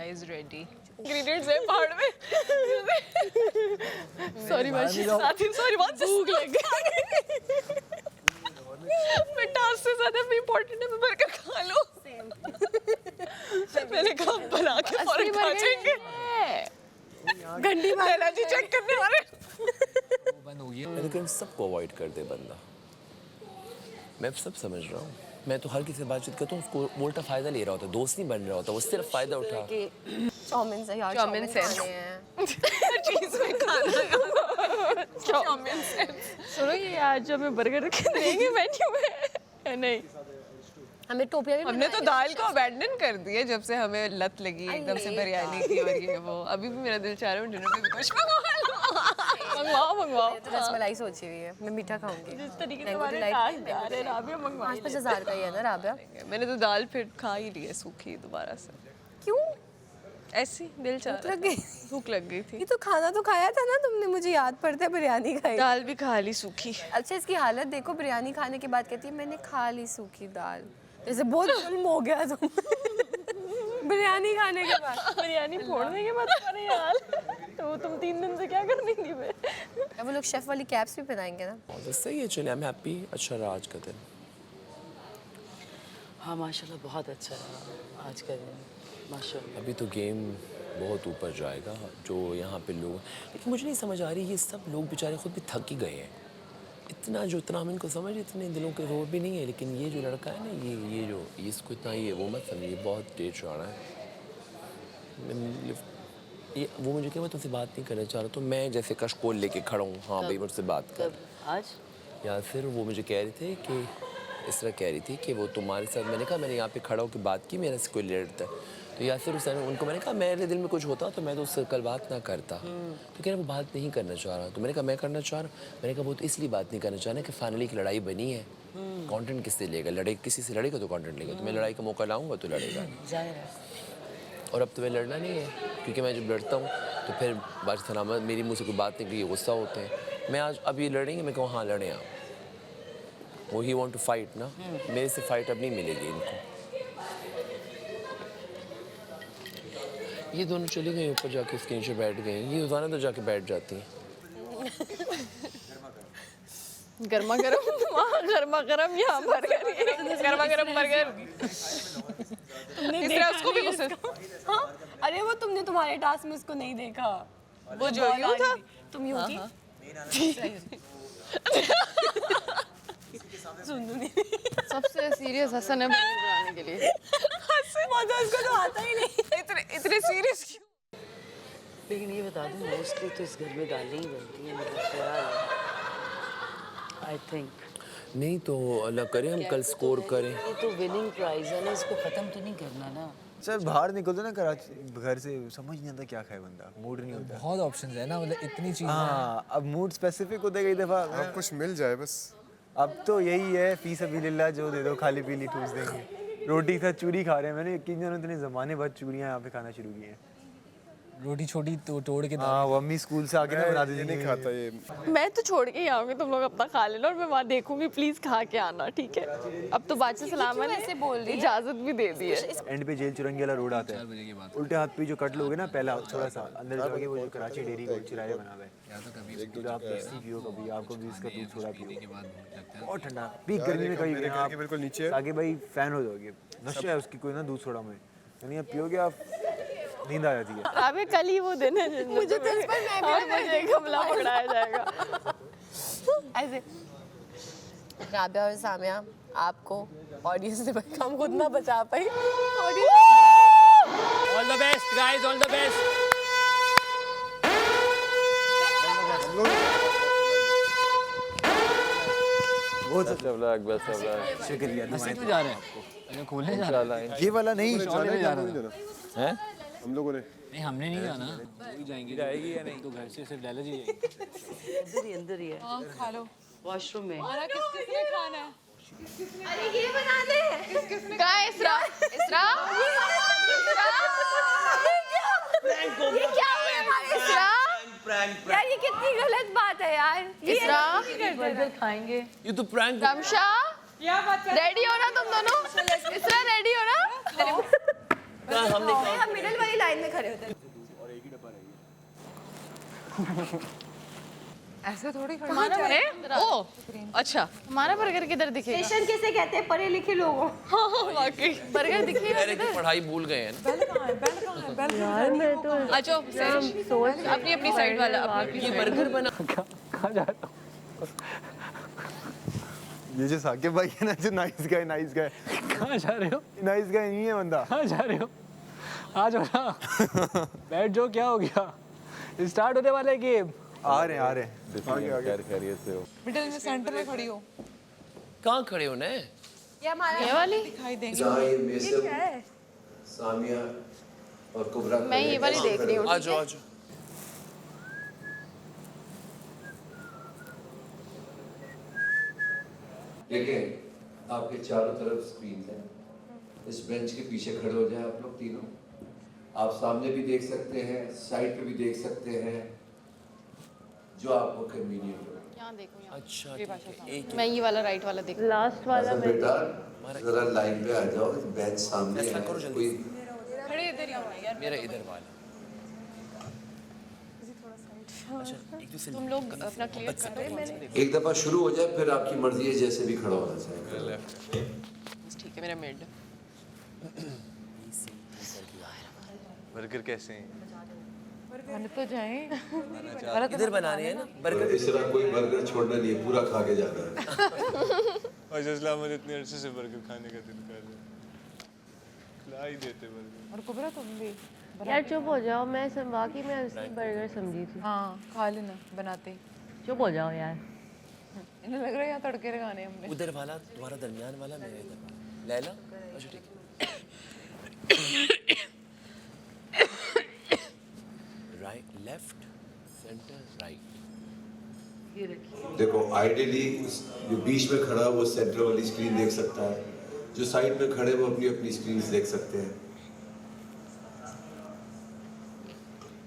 S3: Is ready.
S2: इंग्रेडिएंट्स है पहाड़ में।
S3: सॉरी माशी,
S2: साथी सॉरी बहुत भूख लग गई। मैं टास्क से ज्यादा भी इम्पोर्टेंट है, मैं बर्गर खा लो। मैंने कहा बना के फौरन खा जाएंगे। गंडी मारा जी चेक करने वाले।
S7: बंद हो गई।
S8: लेकिन सबको अवॉइड कर दे बंदा, मैं सब समझ रहा हूँ। मैं तो हर किसी से बातचीत करता हूँ, उसको उल्टा फायदा ले रहा होता, दोस्त नहीं बन रहा होता, वो सिर्फ फायदा उठा।
S13: चाउमीन से यार, चाउमीन से
S2: चीज में खाना चाउमीन से।
S3: सुनो ये आज जो हमें बर्गर रखे देंगे मेन्यू में या नहीं?
S13: हमें टोपियाँ भी
S14: हमने तो दाल को अबैंडन कर दिया जब से हमें लत लगी एकदम से बिरयानी की और ये वो। अभी भी मेरा दिल चाह रहा है डिनर पे भी कुछ मंगवाओ।
S13: तो रसमलाई सोची हुई है, मैं मीठा खाऊंगी।
S14: जिस तरीके से हमारे टास्क जा रहे हैं राबिया मंगवा।
S13: 5-5 हज़ार का ही है ना राबिया?
S14: मैंने तो दाल फिर खा ही ली है सूखी दोबारा से।
S13: क्यों?
S14: ऐसी दिल चाह रहा था, भूख लग गई थी।
S13: ये तो खाना तो खाया था ना तुमने, मुझे याद पड़ता है बिरयानी खाई।
S14: दाल भी खा ली सूखी।
S13: अच्छा इसकी हालत देखो, बिरयानी खाने के बाद कहती है मैंने खा ली सूखी दाल, जैसे बहुत जुल्म हो गया तुम बिरयानी खाने के बाद।
S14: बिरयानी फोड़ने के बाद तुम्हारे यार तो तुम 3 दिन से क्या कर रही थी?
S13: अब वो लोग शेफ वाली कैप्स भी पहनाएंगे ना।
S8: तो सही है, चलिए आई एम हैप्पी। अच्छा रहा आज का दिन?
S9: हाँ माशाल्लाह बहुत अच्छा रहा आज का दिन, माशाल्लाह।
S8: अभी तो गेम बहुत ऊपर जाएगा। जो यहाँ पे लोग, लेकिन मुझे नहीं समझ आ रही, ये सब लोग बेचारे खुद भी थक ही गए हैं। इतना हम इनको समझ, इतने दिलों के वो भी नहीं है। लेकिन ये जो लड़का है ना, ये जो इसको इतना ये वो मत समझिए, बहुत तेज चढ़ा है। ये वो मुझे क्या, मैं तुमसे बात नहीं करना चाह रहा, तो मैं जैसे कशकोल लेके खड़ा हूँ। हाँ भाई मुझसे बात कर।
S9: आज
S8: या फिर वो मुझे कह रहे थे कि इस तरह कह रही थी कि वो तुम्हारे साथ, मैंने कहा मैंने यहाँ पे खड़ा होकर बात की, मेरे से कोई लड़ता है तो या फिर उनको मैंने कहा मेरे दिल में कुछ होता तो मैं तो उससे कल बात ना करता। तो कह रहा वो बात नहीं करना चाह रहा। तो मैंने कहा मैं करना चाह रहा। मैंने कहा वो तो इसलिए बात नहीं करना चाह रहा कि फाइनली एक लड़ाई बनी है, कंटेंट किससे लेगा? लड़े किसी से लड़ेगा तो कंटेंट लेगा। तो मैं लड़ाई का मौका लाऊंगा तो लड़ेगा। और अब तो मैं लड़ना नहीं है, क्योंकि मैं जब लड़ता हूँ तो फिर बात सलामत मेरी मुँह से कोई बात निकली, गुस्सा होते हैं। मैं आज अब ये लड़ेंगे, मैं कहूँ हाँ लड़ें आप, वो ही वांट टू फाइट ना। मेरे से फाइट अब नहीं मिलेगी इनको। ये दोनों चली गई ऊपर जाके, उसके नीचे बैठ गई। ये रोजाना तो जाके बैठ जाती हैं।
S14: गर्मा गर्म गर्मा गर्म यहाँ बर्गर, गर्मा गर्म बर्गर।
S13: तुमने
S14: इस तरह उसको भी गुस्सा।
S13: हाँ अरे वो तुमने तुम्हारे टास्क में उसको नहीं देखा,
S14: वो जो यूं था,
S13: तुम यूं थी।
S3: सबसे सीरियस हसन है बर्गर बनाने के लिए।
S13: उसको तो आता ही नहीं।
S14: इतने सीरियस क्यों?
S9: लेकिन ये बता दूं मोस्टली तो इस घर में दालें ही बनती हैं, मेरा ख्याल है। आई थिंक
S8: नहीं तो अल्लाह करे हम कल स्कोर करें।
S9: ये तो विनिंग प्राइज है ना, इसको ख़त्म तो नहीं करना ना।
S12: सर बाहर निकलते ना कराची घर से, समझ नहीं आता क्या खाए बंदा, मूड नहीं होता।
S7: बहुत ऑप्शंस है ना, मतलब इतनी चीज़ें।
S12: हाँ अब मूड स्पेसिफिक होता है कई दफ़ा।
S4: अब कुछ मिल जाए बस।
S12: अब तो यही है, फी सबीलिल्लाह जो दे दो खाली पीली ठूस देंगे। रोटी के साथ चूरी खा रहे हैं। मैंने यकीन जानो इतने ज़माने बाद चूरियाँ यहाँ पे खाना शुरू की हैं।
S7: रोटी छोटी तोड़ के।
S12: हाँ वो अम्मी स्कूल से आके ना बना दीजिए।
S4: नहीं खाता ये।
S14: मैं तो छोड़ के ही आऊंगी, तुम लोग अपना खा लेना और मैं वहाँ देखूंगी, प्लीज खा के आना, ठीक है? अब तो बादशाह सलामा ने
S13: ऐसे बोल रही है?
S14: इजाजत भी दे दी है।
S12: एंड पे जेल चुरंगी वाला रोड आता है, उल्टे हाथ पे जो कट लोगे ना, पहला थोड़ा सा अंदर जाके वो जो कराची डेयरी का चिराया बना हुआ है, आप लस्सी पियो कभी, आपको भी इसका दूध थोड़ा पियो, बहुत ठंडा। पीक गर्मी में कभी
S4: मेरे घर के बिल्कुल नीचे है।
S12: आगे भाई फैन हो जाओगे। नशा है उसकी कोई ना दूध थोड़ा में, यानी आप पियोगे आप नींद आ जाती है।
S14: अबे कल ही वो दिन है
S13: मुझे तो इस पर मैं भी
S14: और मुझे गमला पकड़ाया जाएगा।
S13: ऐसे राबिया और सामिया आपको ऑडियंस से हम खुद ना बचा पाई।
S7: All the best guys, all the best.
S12: बहुत
S7: शुक्रिया। ऐसे क्यों जा रहे हैं? खोलने जा रहे हैं।
S12: ये वाला नहीं
S7: हैं?
S4: हम लोगों ने
S7: नहीं, हमने नहीं जाना। वही जाएंगे। जाएगी या नहीं? तो घर से सिर्फ लैला जी जाएंगे।
S9: अंदर ही है।
S13: खा लो
S9: वॉशरूम में।
S14: किसने खाना है?
S13: अरे ये बना दे।
S3: कहाँ इसरा? इसरा?
S13: ये क्या हुआ हमारे
S3: इसरा?
S13: यार ये कितनी गलत बात है यार।
S3: इसरा?
S9: बर्गर खाएंगे।
S8: ये तो प्रैंक।
S3: रमशा रेडी हो ना तुम दोनों? इसरा रेडी हो ना?
S13: हम मिडिल वाली लाइन में खड़े होते हैं।
S14: ऐसे थोड़ी खड़ा है। ओ अच्छा,
S3: हमारा बर्गर किधर दिखेगा?
S13: स्टेशन किसे कहते हैं? पढ़े लिखे लोगों।
S14: वाकई
S3: बर्गर दिखेगा
S8: की पढ़ाई भूल गए हैं ना।
S1: यार मैं तो
S14: अच्छा अपनी अपनी साइड वाला अपनी
S8: बर्गर बना।
S12: कहाँ जा रहा हूँ? ये जो साकिब भाई है ना, जो नाइस गाय
S7: कहाँ जा रहे हो?
S12: नाइस गाय नहीं है बंदा।
S7: कहाँ जा रहे हो? आ जाओ ना। बैठ जाओ, क्या हो गया? स्टार्ट होने वाला है गेम।
S12: आ रहे
S4: आगे
S5: खैरियत से हो।
S14: मिडिल में सेंटर में खड़ी हो।
S8: कहाँ खड़े हो ना?
S3: ये वाली
S14: दिखाई देंगे।
S8: जहाँ ये मेसम, सामिया और कुबरा
S3: मैं ये वाली देख रही हूँ।
S8: आ जाओ आ जाओ। देखें आपके चारों तरफ स्क्रीन है। इस बेंच के पीछे खड़े हो जाए आप लोग तीनों। आप सामने भी देख सकते हैं, साइड पे भी देख सकते हैं, जो आपको कन्वीनियंट हो।
S3: यहाँ देखो यहाँ।
S8: अच्छा एक
S3: मैं ये वाला राइट वाला देख
S1: लास्ट वाला मैं
S8: बेटा जरा लाइन पे आ जाओ, बेंच सामने है। कोई
S14: खड़े इधर ही होना यार।
S8: मेरा इधर वाला।
S14: तुम लोग अपना क्लियर कर रहे हैं।
S8: एक दफा शुरू हो जाए फिर आपकी मर्जी है जैसे भी खड़ा होना चाहिए।
S14: ठीक है मेरा मिड।
S6: बर्गर कैसे हैं?
S11: बन तो जाए।
S8: इधर बना रहे हैं ना बर्गर। इस तरह कोई बर्गर छोड़ना नहीं है, पूरा खा के जाना है।
S6: और जसला मुझे इतने अरसे से बर्गर खाने का दिल कर रहा है, खिला ही देते बर्गर।
S11: और कुबरा तुम भी
S1: यार चुप हो जाओ, मैं वाकई में असली बर्गर समझी थी।
S11: हाँ खा लेना बनाते।
S1: चुप हो जाओ यार,
S11: इन्हें लग रहा है यहाँ तड़के लगाने हमने।
S8: उधर वाला तुम्हारा दरमियान वाला मेरा इधर वाला। लैला अच्छा ठीक है। Right left centre right.
S9: ये रखिए।
S8: देखो आइडियली जो बीच में खड़ा है वो सेंटर वाली स्क्रीन देख सकता है, जो साइड में खड़े वो अपनी अपनी स्क्रीन देख सकते हैं।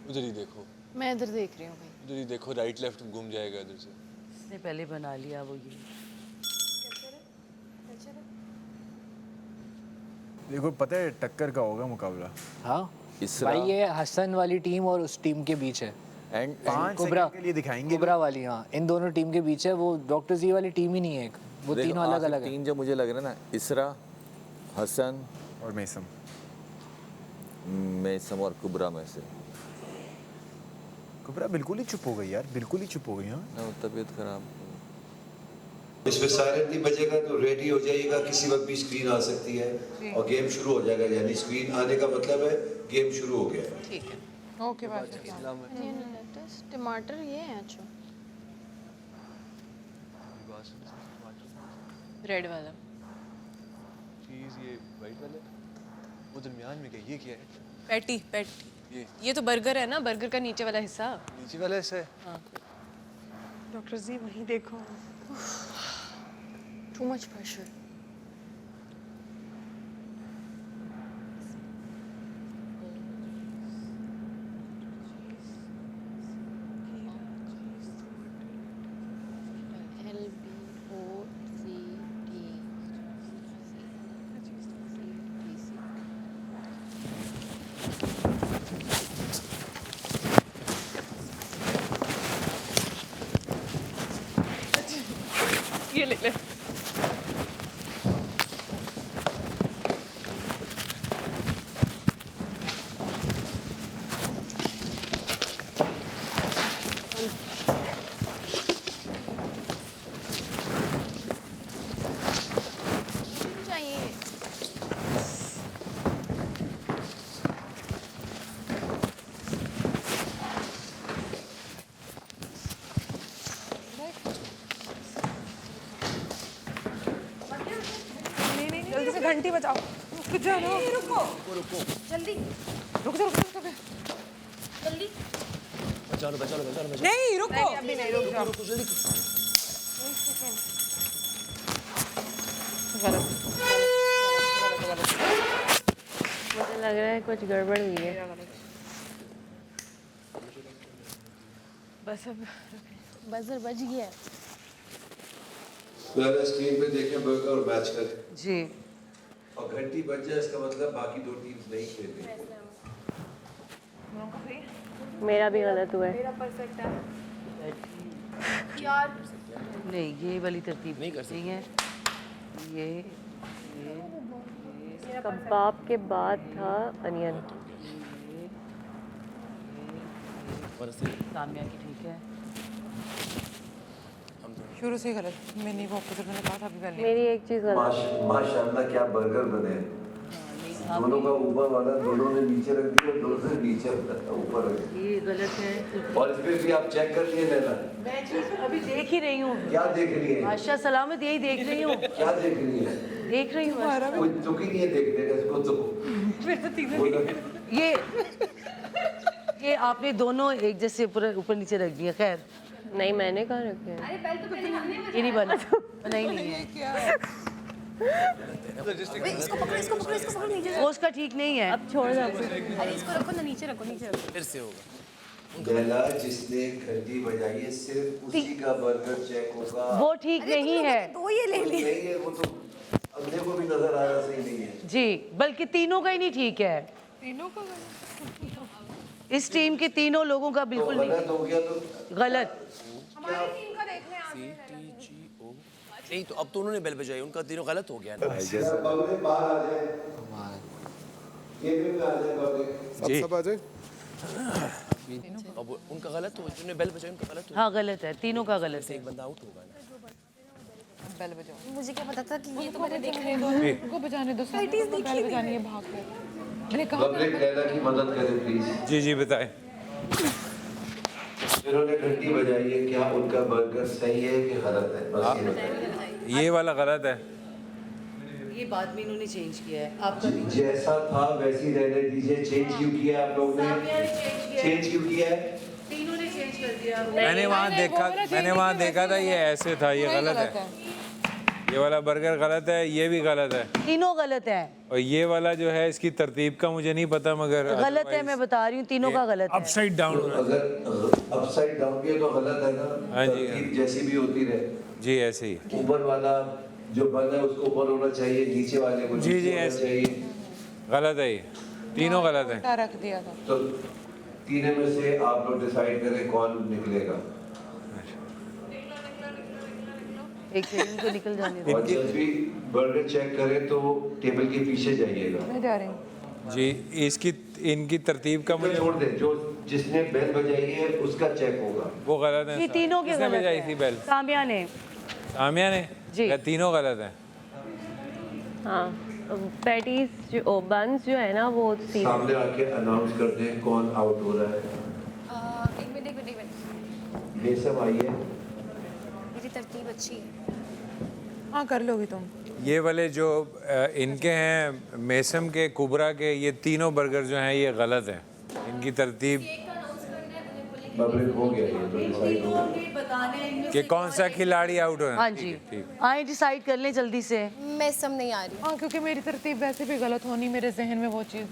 S6: उधर ही देखो,
S3: मैं इधर देख रही हूँ भाई।
S6: उधर ही देखो, राइट लेफ्ट घूम जाएगा इधर से।
S9: इसने पहले बना लिया वो ये।
S12: देखो पता है टक्कर का होगा मुकाबला।
S7: हाँ भाई ये हसन वाली टीम और उस टीम के बीच है।
S12: एंड 5 सेकंड के लिए दिखाएंगे
S7: कुबरा वाली, हाँ इन दोनों टीम के बीच है। वो डॉक्टर जी वाली टीम ही नहीं है एक, वो तीनों अलग अलग है।
S5: तीन जो मुझे लग रहा है ना, इसरा, हसन
S12: और मेसम
S5: और कुबरा में से।
S12: कुबरा बिल्कुल ही चुप हो गई यार, बिल्कुल ही चुप हो गई। हाँ
S5: तबीयत खराब।
S8: इसमें सायरन नहीं बजेगा तो रेडी हो जाइएगा, किसी वक्त भी स्क्रीन आ सकती है और गेम शुरू हो जाएगा। यानी स्क्रीन आने का मतलब है गेम शुरू हो गया है।
S14: ठीक है
S11: ओके बाय।
S3: टमाटर ये है अच्छा।
S14: रेड वाला
S6: चीज़ ये वाइट वाला, वो दरमियान में क्या है?
S14: Patty patty. ये तो बर्गर है ना, बर्गर का नीचे वाला हिस्सा।
S6: नीचे वाला हिस्सा है।
S14: हाँ
S11: डॉक्टर जी वहीं देखो।
S3: Too much pressure.
S14: ये ले ले।
S11: जल्दी से घंटी बजाओ। रुक जाओ ना। रुको रुको जल्दी। रुक जाओ जल्दी।
S8: बचा लो बचा लो बचा लो।
S11: नहीं रुको। अभी नहीं रुक जाओ।
S8: जल्दी।
S1: मुझे लग रहा है कुछ गड़बड़ हुई है।
S11: बस अब
S3: बजर बज गया।
S8: स्क्रीन पे देखें बर्गर और मैच करें
S9: जी।
S8: और घंटी बज जाए इसका मतलब बाकी दो टीम्स नहीं खेल रही।
S1: मेरा भी गलत हुआ है।
S11: मेरा परफेक्ट है
S9: यार। नहीं ये वाली तरतीब नहीं कर सकती है। ये
S1: कबाब के बाद था अनियन।
S9: सामिया की ठीक है।
S11: शुरू से गलत। मैंने वो ऑपोजिट मैंने कहा था अभी पहले।
S1: मेरी एक चीज़ गलत।
S8: माशाल्लाह क्या बर्गर बने।
S15: दोनों का ऊपर वाला दोनों ने नीचे रख दिया, दोनों ने नीचे ऊपर रख दिया।
S9: ये गलत है।
S15: और इसमें भी आप चेक कर लिए लेना।
S9: मैं चीज अभी देख ही रही हूँ।
S15: क्या देख रही है?
S9: बादशाह सलामत यही देख रही हूँ।
S15: क्या देख रही है?
S9: देख रही हूँ।
S15: कोई दुख ही नहीं है देखने का इसको तो।
S9: ये आपने दोनों एक जैसे पूरा ऊपर नीचे रख दिया। खैर
S1: नहीं, मैंने कहाँ रखे हैं?
S9: ये नहीं बना। नहीं नहीं है।
S13: इसको पकड़ो, इसको पकड़ो, इसको पकड़ो नीचे से।
S9: वो उसका ठीक नहीं है।
S1: अब छोड़ दो।
S13: अरे इसको रखो ना, नीचे रखो, नीचे रखो।
S7: फिर से होगा।
S15: पहला जिसने घंटी बजाई है सिर्फ उसी का बर्गर चेक होगा।
S9: वो ठीक नहीं है।
S13: दो ये ले लिए।
S15: नहीं है वो तो अगले को भी नजर आ रहा सही नहीं है।
S9: जी, बल्कि तीनों का ही नहीं ठीक है।
S13: तीनों का
S9: इस टीम के तीनों लोगों का बिल्कुल नहीं।
S15: गलत हो गया तो
S9: गलत।
S13: हमारी टीम का देखने आते हैं।
S8: नहीं तो अब तो उन्होंने बेल बजाई, उनका तीनों गलत हो गया ना।
S15: बबले बाहर आ जाए, केबिन में आ जाए बबले।
S4: सब आ जाए।
S8: अब उनका गलत हो, जिन्होंने बेल बजाई उनका गलत हो।
S9: हाँ गलत है, तीनों का गलत है।
S8: एक बंदा आउट होगा ना।
S13: बेल बजाओ। मुझे क्या पता था कि ये तो मैंने देखने दो, उनको बजाने दो। बेल बजानी है, भाग को। मैंने कहा
S15: बबले लैला की मदद करें प्लीज।
S5: जी जी बताएं।
S15: जिन्होंने घंटी बजाई है क्या उनका बर्गर सही है कि गलत है? बस ये बताइए।
S5: ये वाला गलत है।
S9: ये बाद में इन्होंने चेंज किया है। आपका
S15: जैसा था वैसी रहने दीजिए। चेंज क्यों किया आप लोगों ने? चेंज क्यों किया है?
S9: तीनों ने चेंज कर दिया।
S5: मैंने वहाँ देखा था ये ऐसे था, ये गलत है। ये वाला बर्गर गलत है, ये भी गलत है।
S9: तीनों गलत है।
S5: और ये वाला जो है इसकी तरतीब का मुझे नहीं पता, मगर
S9: गलत है, मैं बता रही हूँ, तीनों का गलत है।
S5: Upside down.
S15: अगर अपसाइड डाउन भी है तो गलत है ना।
S5: हाँ जी।
S15: तरतीब जैसी भी होती रहे।
S5: जी ऐसे ही।
S15: ऊपर वाला जो बन है उसको ऊपर होना चाहिए, नीचे वाले को
S5: जी
S15: नीचे होना
S5: ऐसे
S15: चाहिए।
S5: गलत है, ये तीनों गलत है।
S13: रख दिया था।
S15: तो तीनों में से आप लोग डिसाइड करें कौन निकलेगा।
S9: एक सेकंड को निकल जाने दो।
S15: और जब भी बर्गर चेक करें तो टेबल के पीछे जाइएगा।
S13: मैं जा रही हूँ।
S5: जी इसकी इनकी तरतीब का मुझे
S15: छोड़ दे, जो जिसने बेल बजाई है उसका चेक होगा।
S5: वो गलत है।
S9: ये तीनों के
S5: किसने
S9: गलत
S5: बजाई
S9: है।
S5: थी बेल?
S9: सामिया ने।
S5: सामिया ने?
S9: जी।
S5: या तीनों गलत है?
S1: हाँ, पैटीज जो बंस जो है ना वो
S15: सामने आके अनाउंस कर दें कौन आउट हो रहा है।
S13: एक मिनट।
S15: ये सब आइए।
S13: मेरी तरतीब अच्छी है।
S11: हाँ कर लोगी तुम।
S5: ये वाले जो इनके हैं मेसम के, कुबरा के, ये तीनों बर्गर जो हैं ये गलत हैं। इनकी तरतीब
S15: बबल हो गया ये तो डिसाइड हो गया
S5: कि कौन सा खिलाड़ी आउट हो।
S9: हाँ जी, आए डिसाइड कर लें जल्दी से।
S13: मैं सम नहीं आ रही।
S11: हाँ क्योंकि मेरी तरतीब वैसे भी गलत होनी, मेरे जहन में वो चीज़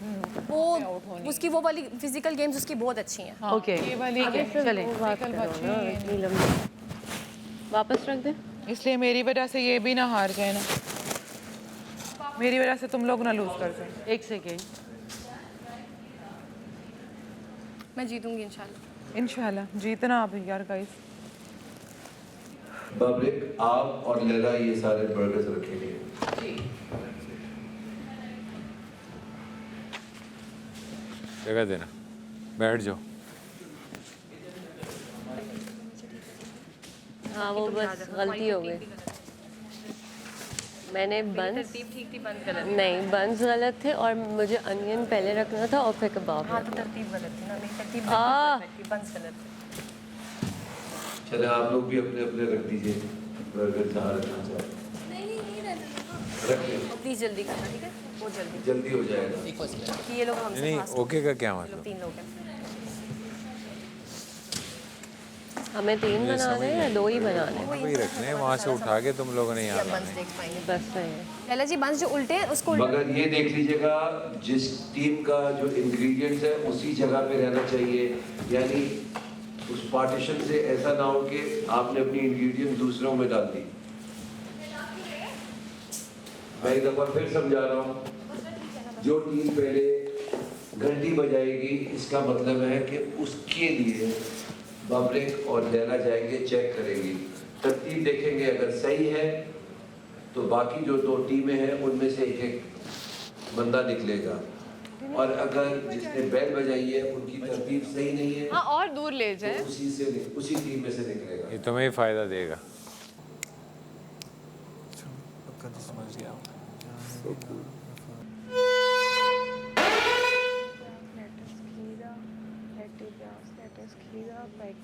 S13: वो उसकी वो वाली फिजिकल गेम्स उसकी बहुत अच्छी हैं।
S9: ओके
S11: ये वाली
S9: चलें।
S1: वापस रख दें।
S11: इसलिए मेरी वजह से ये भी ना हार जाए ना, मेरी वजह से तुम लोग ना लूज कर जाए।
S9: एक सेकेंड।
S13: मैं जीतूंगी इंशाल्लाह।
S11: इंशाल्लाह जीतना आप यार गाइस।
S15: बबलिक आप और लैला ये सारे बर्गर्स रखेंगे।
S5: जगह देना, बैठ जाओ।
S1: हाँ वो बस गलती हो गई। मैंने बंस
S13: ठीक थी, बंद गलत।
S1: नहीं, बंस गलत थे और मुझे अनियन पहले रखना था और फिर कबाब।
S13: हाँ तो तरतीब गलत थी ना, मेरी तरतीब बंस गलत थी।
S15: चले आप लोग भी अपने अपने रख दीजिए बर्गर जहाँ रखना चाहे। रखिए
S13: प्लीज जल्दी करना, ठीक है? बहुत जल्दी
S15: जल्दी हो जाएगा।
S13: कि ये लोग हमसे
S5: नहीं
S13: फास्ट
S5: ओके का क्या मतलब?
S13: 3 लोग हैं।
S1: हमें 3 बनाने हैं या 2 ही बनाने हैं?
S5: वही रखने हैं, वहाँ से उठा के तुम लोगों ने यहाँ
S13: बंस देख पाएंगे।
S1: बस सही है।
S13: लैला जी बंस जो उल्टे हैं उसको उल्टा
S15: मगर ये देख लीजिएगा जिस टीम का जो इंग्रेडिएंट्स है उसी जगह पे रहना चाहिए, यानी उस पार्टीशन से ऐसा ना हो कि आपने अपनी इंग्रेडिएंट दूसरों में डाल दी। मैं एक दफा फिर समझा रहा हूँ, जो टीम पहले घंटी बजाएगी इसका मतलब है कि उसके लिए बबलिक और लैला जाएंगे, चेक करेंगी, तरतीब देखेंगे, अगर सही है तो बाकी जो 2 टीमें हैं उनमें से एक बंदा निकलेगा, और अगर जिसने बैल बजाई है उनकी तरतीब सही नहीं है
S14: हाँ और दूर ले जाए
S15: तो उसी टीम में से निकलेगा।
S5: ये तुम्हें ही फायदा देगा।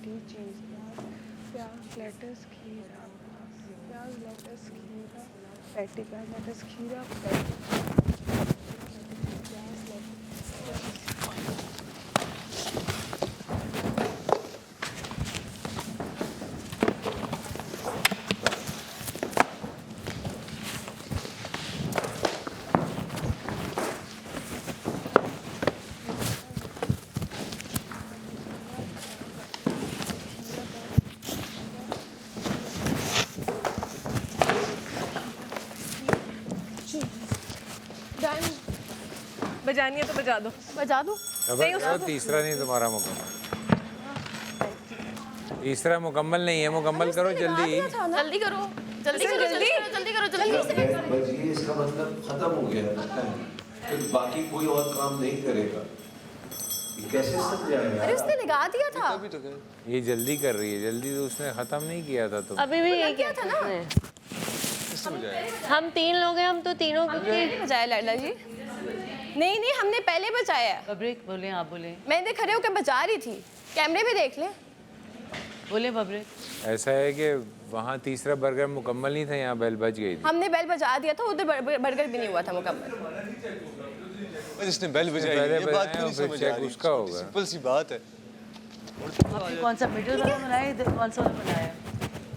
S2: पैटी चीज़ प्याज लेटस खीरा प्याज लेटस खीरा पैटी प्याज लेटस खीरा पैटी प्याज
S14: बजानी है तो बजा दो।
S3: बजा दो।
S5: नहीं उसको तीसरा नहीं तुम्हारा मुकम्मल, तीसरा मुकम्मल नहीं है, मुकम्मल करो जल्दी।
S3: जल्दी करो जल्दी करो जल्दी करो जल्दी करो जल्दी करो।
S15: बच गई इसका मतलब खत्म हो गया लगता है, फिर बाकी कोई और काम नहीं करेगा। ये कैसे समझाएगा?
S3: अरे उसने लगा दिया था।
S5: ये जल्दी कर रही है, जल्दी तो उसने खत्म नहीं किया था तुम।
S1: अभी भी ये
S3: क्या था ना?
S1: हम 3 लोग हैं, हम तो तीनों
S14: बजाया लाडला जी। नहीं नहीं हमने पहले बजाया है।
S9: बब्रिक बोले, आप बोले।
S14: मैं इधर खड़े होकर बजा रही थी, कैमरे में देख ले।
S9: बोले बब्रिक।
S5: ऐसा है कि वहाँ तीसरा बर्गर मुकम्मल नहीं था, यहाँ बेल बज गई थी।
S14: हमने बेल बजा दिया था, उधर बर्गर भी नहीं हुआ था मुकम्मल।
S6: जिसने बेल बजाई ये बात क्यों नहीं समझ आ रही?
S5: उसका होगा।
S6: सिंपल सी बात है।
S9: आपने कौन सा मिडिल वाला बनाया, इधर कौन सा वाला बनाया?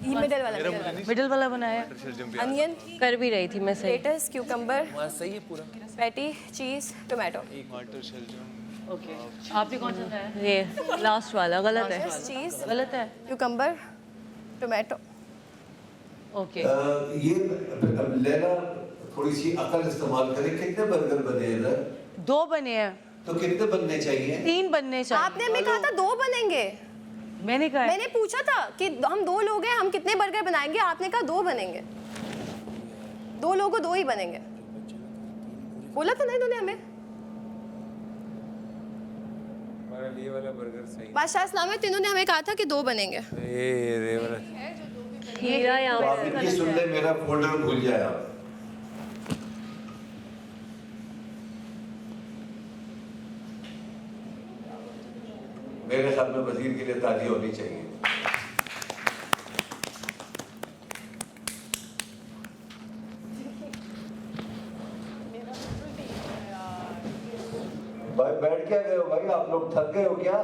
S14: ये
S9: मिडिल वाला बनाया।
S14: अनियन
S1: कर भी रही थी मैं सही।
S14: लेटस क्यूकम्बर
S7: सही है पूरा।
S14: पैटी चीज टोमेटो।
S9: ओके आपने कौन सा बनाया?
S1: ये लास्ट वाला गलत है।
S14: चीज
S9: गलत है।
S14: Cucumber tomato.
S9: ओके
S15: ये लेना थोड़ी सी अकल इस्तेमाल करे। कितने बर्गर बने हैं इधर?
S9: 2 बने हैं।
S15: तो कितने बनने चाहिए?
S9: 3 बनने चाहिए।
S14: आपने हमें कहा था 2 बनेंगे।
S9: मैंने कहा
S14: मैंने पूछा था कि हम 2 लोग हैं, हम कितने बर्गर बनाएंगे? आपने कहा 2 बनेंगे। 2 लोगों 2 ही बनेंगे। बोला था ना इन्होंने हमें।
S5: ये वाला बर्गर सही।
S14: बादशाह इस्लाम में इन्होंने हमें कहा था कि 2 बनेंगे।
S5: ये वाला
S1: खीरा यहाँ
S15: पे सुन ले, मेरा फोल्डर भूल जाए आप। मेरे ख्याल में वजीर के लिए ताली होनी चाहिए। भाई बैठ क्या गए हो भाई? आप लोग थक गए हो क्या?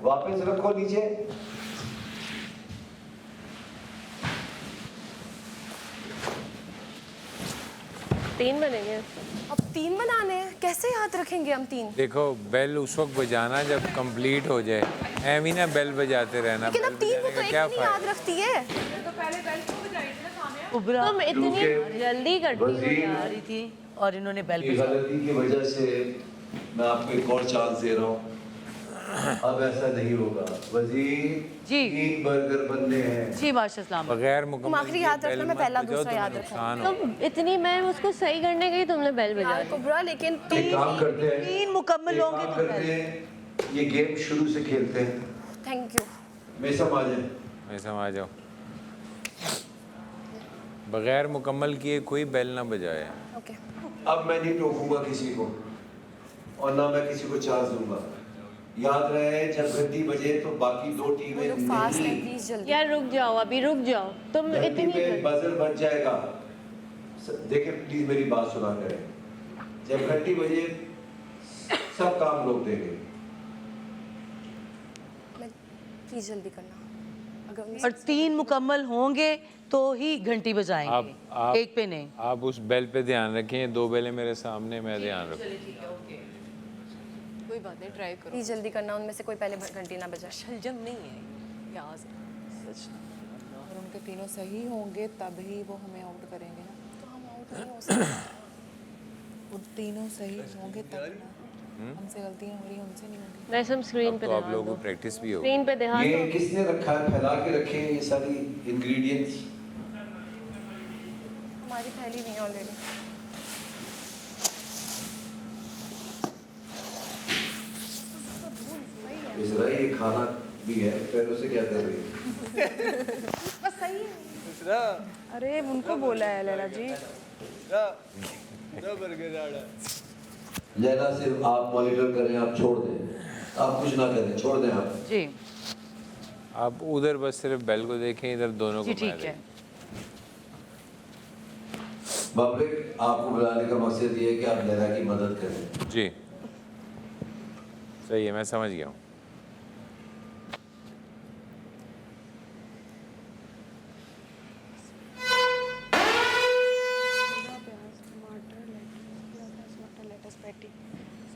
S15: वापस रखो नीचे।
S1: तीन बनेंगे।
S14: अब 3 बनाने हैं, कैसे याद रखेंगे हम 3?
S5: देखो बेल उस वक्त बजाना जब कंप्लीट हो जाए, एम ही ना बेल बजाते रहना।
S14: लेकिन अब 3 को तो एक नहीं याद रखती है।
S1: तुम इतनी जल्दी करती हो
S9: रही थी और इन्होंने बेल
S15: की गलती की वजह से मैं आपको एक और चांस दे रहा हूँ। अब ऐसा नहीं होगा वजीर
S9: जी।
S15: 3 बर्गर बनने हैं
S9: जी बादशाह इस्लाम।
S5: बगैर
S14: तुम आखिरी याद रखना, मैं पहला दूसरा याद रखूंगा।
S1: तुम इतनी, मैं उसको सही करने गई, तुमने बेल बजा दी।
S14: कुबरा लेकिन
S15: एक काम करते हैं,
S9: 3 मुकम्मल होंगे
S15: काम
S9: तो
S15: करते हैं, ये गेम शुरू से खेलते हैं।
S14: Thank you.
S15: मैं समझ
S5: मैं समझ जाओ। बगैर मुकम्मल किए कोई बेल ना बजाए।
S14: ओके।
S15: अब मैं नहीं टोकूंगा किसी को और ना मैं किसी को चांस दूंगा। याद रहे जब घंटी बजे तो बाकी 2 टीमें नहीं।
S1: यार रुक जाओ, अभी रुक जाओ। तुम इतनी
S15: बजर बन जाएगा। देखिए प्लीज मेरी बात सुना करें। जब घंटी बजे सब काम रोक देंगे।
S14: प्लीज जल्दी करना। अगर
S9: और 3 मुकम्मल होंगे तो ही घंटी बजाएंगे, एक पे नहीं।
S5: आप उस बेल पे ध्यान रखें। 2 बेलें मेरे सामने, मैं ध्यान रखूँ।
S14: कोई बात नहीं, ट्राई करो। प्लीज जल्दी करना, उनमें से कोई पहले घंटी ना बजाए।
S11: शलजम नहीं है यार, सच। अगर उनके तीनों सही होंगे तभी वो हमें आउट करेंगे ना।
S14: तो हम आउट नहीं हो सकते।
S11: वो तीनों सही होंगे तब ना। हमसे गलतियां हो रही, उनसे नहीं होंगी।
S1: वैसे हम स्क्रीन पे
S5: तो आप लोगों को प्रैक्टिस भी हो।
S1: स्क्रीन पे ध्यान
S15: ये किसने रखा है? फैला के रखे हैं ये सारी इंग्रेडिएंट्स।
S14: हमारी थैली नहीं ऑलरेडी।
S15: इसराइल ये खाना भी है, पैरों से क्या कर रही है?
S14: बस सही है। अरे उनको बोला है लैला जी।
S15: लेना सिर्फ आप मॉनिटर करें, आप छोड़ दें, आप कुछ ना करें, छोड़ दें आप।
S9: जी
S5: आप उधर बस सिर्फ बेल को देखें, इधर दोनों को
S9: जी ठीक है।
S15: पब्लिक आपको बुलाने का मकसद ये है कि आप लैला की मदद करें।
S5: जी सही है, मैं समझ गया हूँ।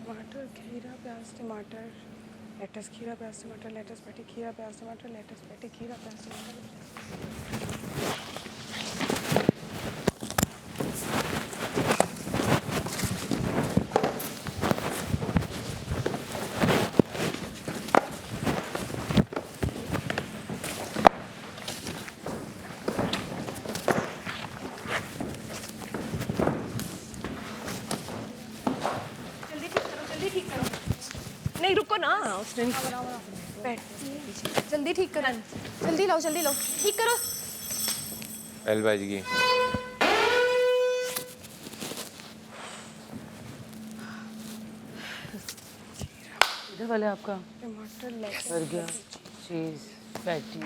S2: टमाटर खीरा प्याज टमाटर लेटस खीरा प्याज टमाटर लेटस पैटी खीरा प्याज टमाटर लेटस पैटी खीरा प्याज टमाटर।
S14: नहीं रुको ना, उसने बैठ जल्दी ठीक करो, जल्दी लाओ ठीक करो।
S5: बेल बज गई।
S9: इधर वाले आपका
S2: टमाटर
S9: बर्गर, चीज, पैटी,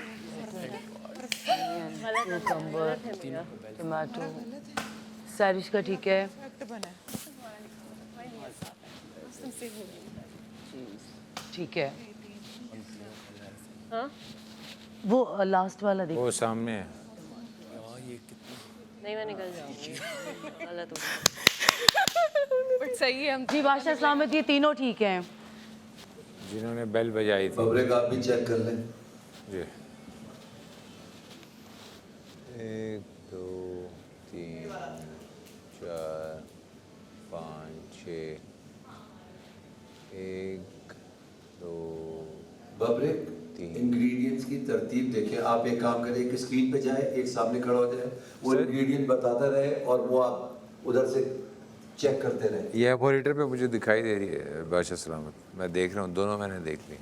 S9: कुकम्बर, टमाटो। सैरिश का ठीक है। ठीक है।
S1: हाँ
S9: वो लास्ट वाला देखो।
S5: वो सामने है।
S1: नहीं मैं निकल जाऊंगी, गलत हो
S13: बट सही है हम।
S9: जी बादशाह सलामत, ये तीनों ठीक हैं।
S5: जिन्होंने बेल बजाई थी।
S15: पब्लिक आप भी चेक कर लें।
S5: जी 1 2 3 4 5 6 1 2
S15: पब्लिक इंग्रेडिएंट्स की तरतीब देखें। आप एक काम करें, एक स्क्रीन पे जाए, एक सामने खड़ा हो जाए, वो इंग्रेडिएंट बताता रहे और वो आप उधर से चेक करते रहे।
S5: ये मॉनिटर पे मुझे दिखाई दे रही है बादशाह सलामत, मैं देख रहा हूँ, दोनों मैंने देख ली।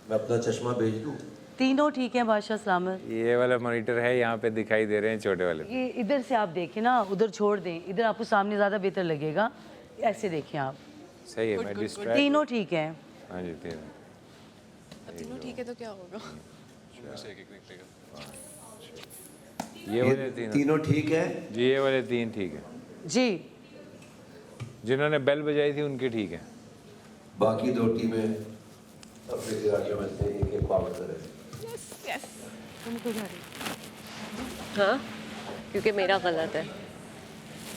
S15: मैं अपना चश्मा भेज दूँ?
S9: तीनों ठीक हैं बादशाह सलामत।
S5: ये वाला मॉनिटर है, यहाँ पे दिखाई दे रहे हैं छोटे वाले।
S9: ये इधर से आप देखें ना, उधर छोड़ दें, इधर आपको सामने ज़्यादा बेहतर लगेगा। ऐसे देखें आप।
S5: सही है, मैं डिस्ट्रैक्ट।
S9: तीनों ठीक हैं।
S5: हाँ जी तीनों
S13: ठीक है तो क्या होगा?
S5: ये वाले
S15: तीनों ठीक है
S5: जी, ये वाले 3 ठीक है
S9: जी।
S5: जिन्होंने बेल बजाई थी उनके ठीक है।
S15: बाकी 2 टीमें अपने खिलाड़ियों में से एक पावर करें।
S1: हाँ क्योंकि मेरा गलत है।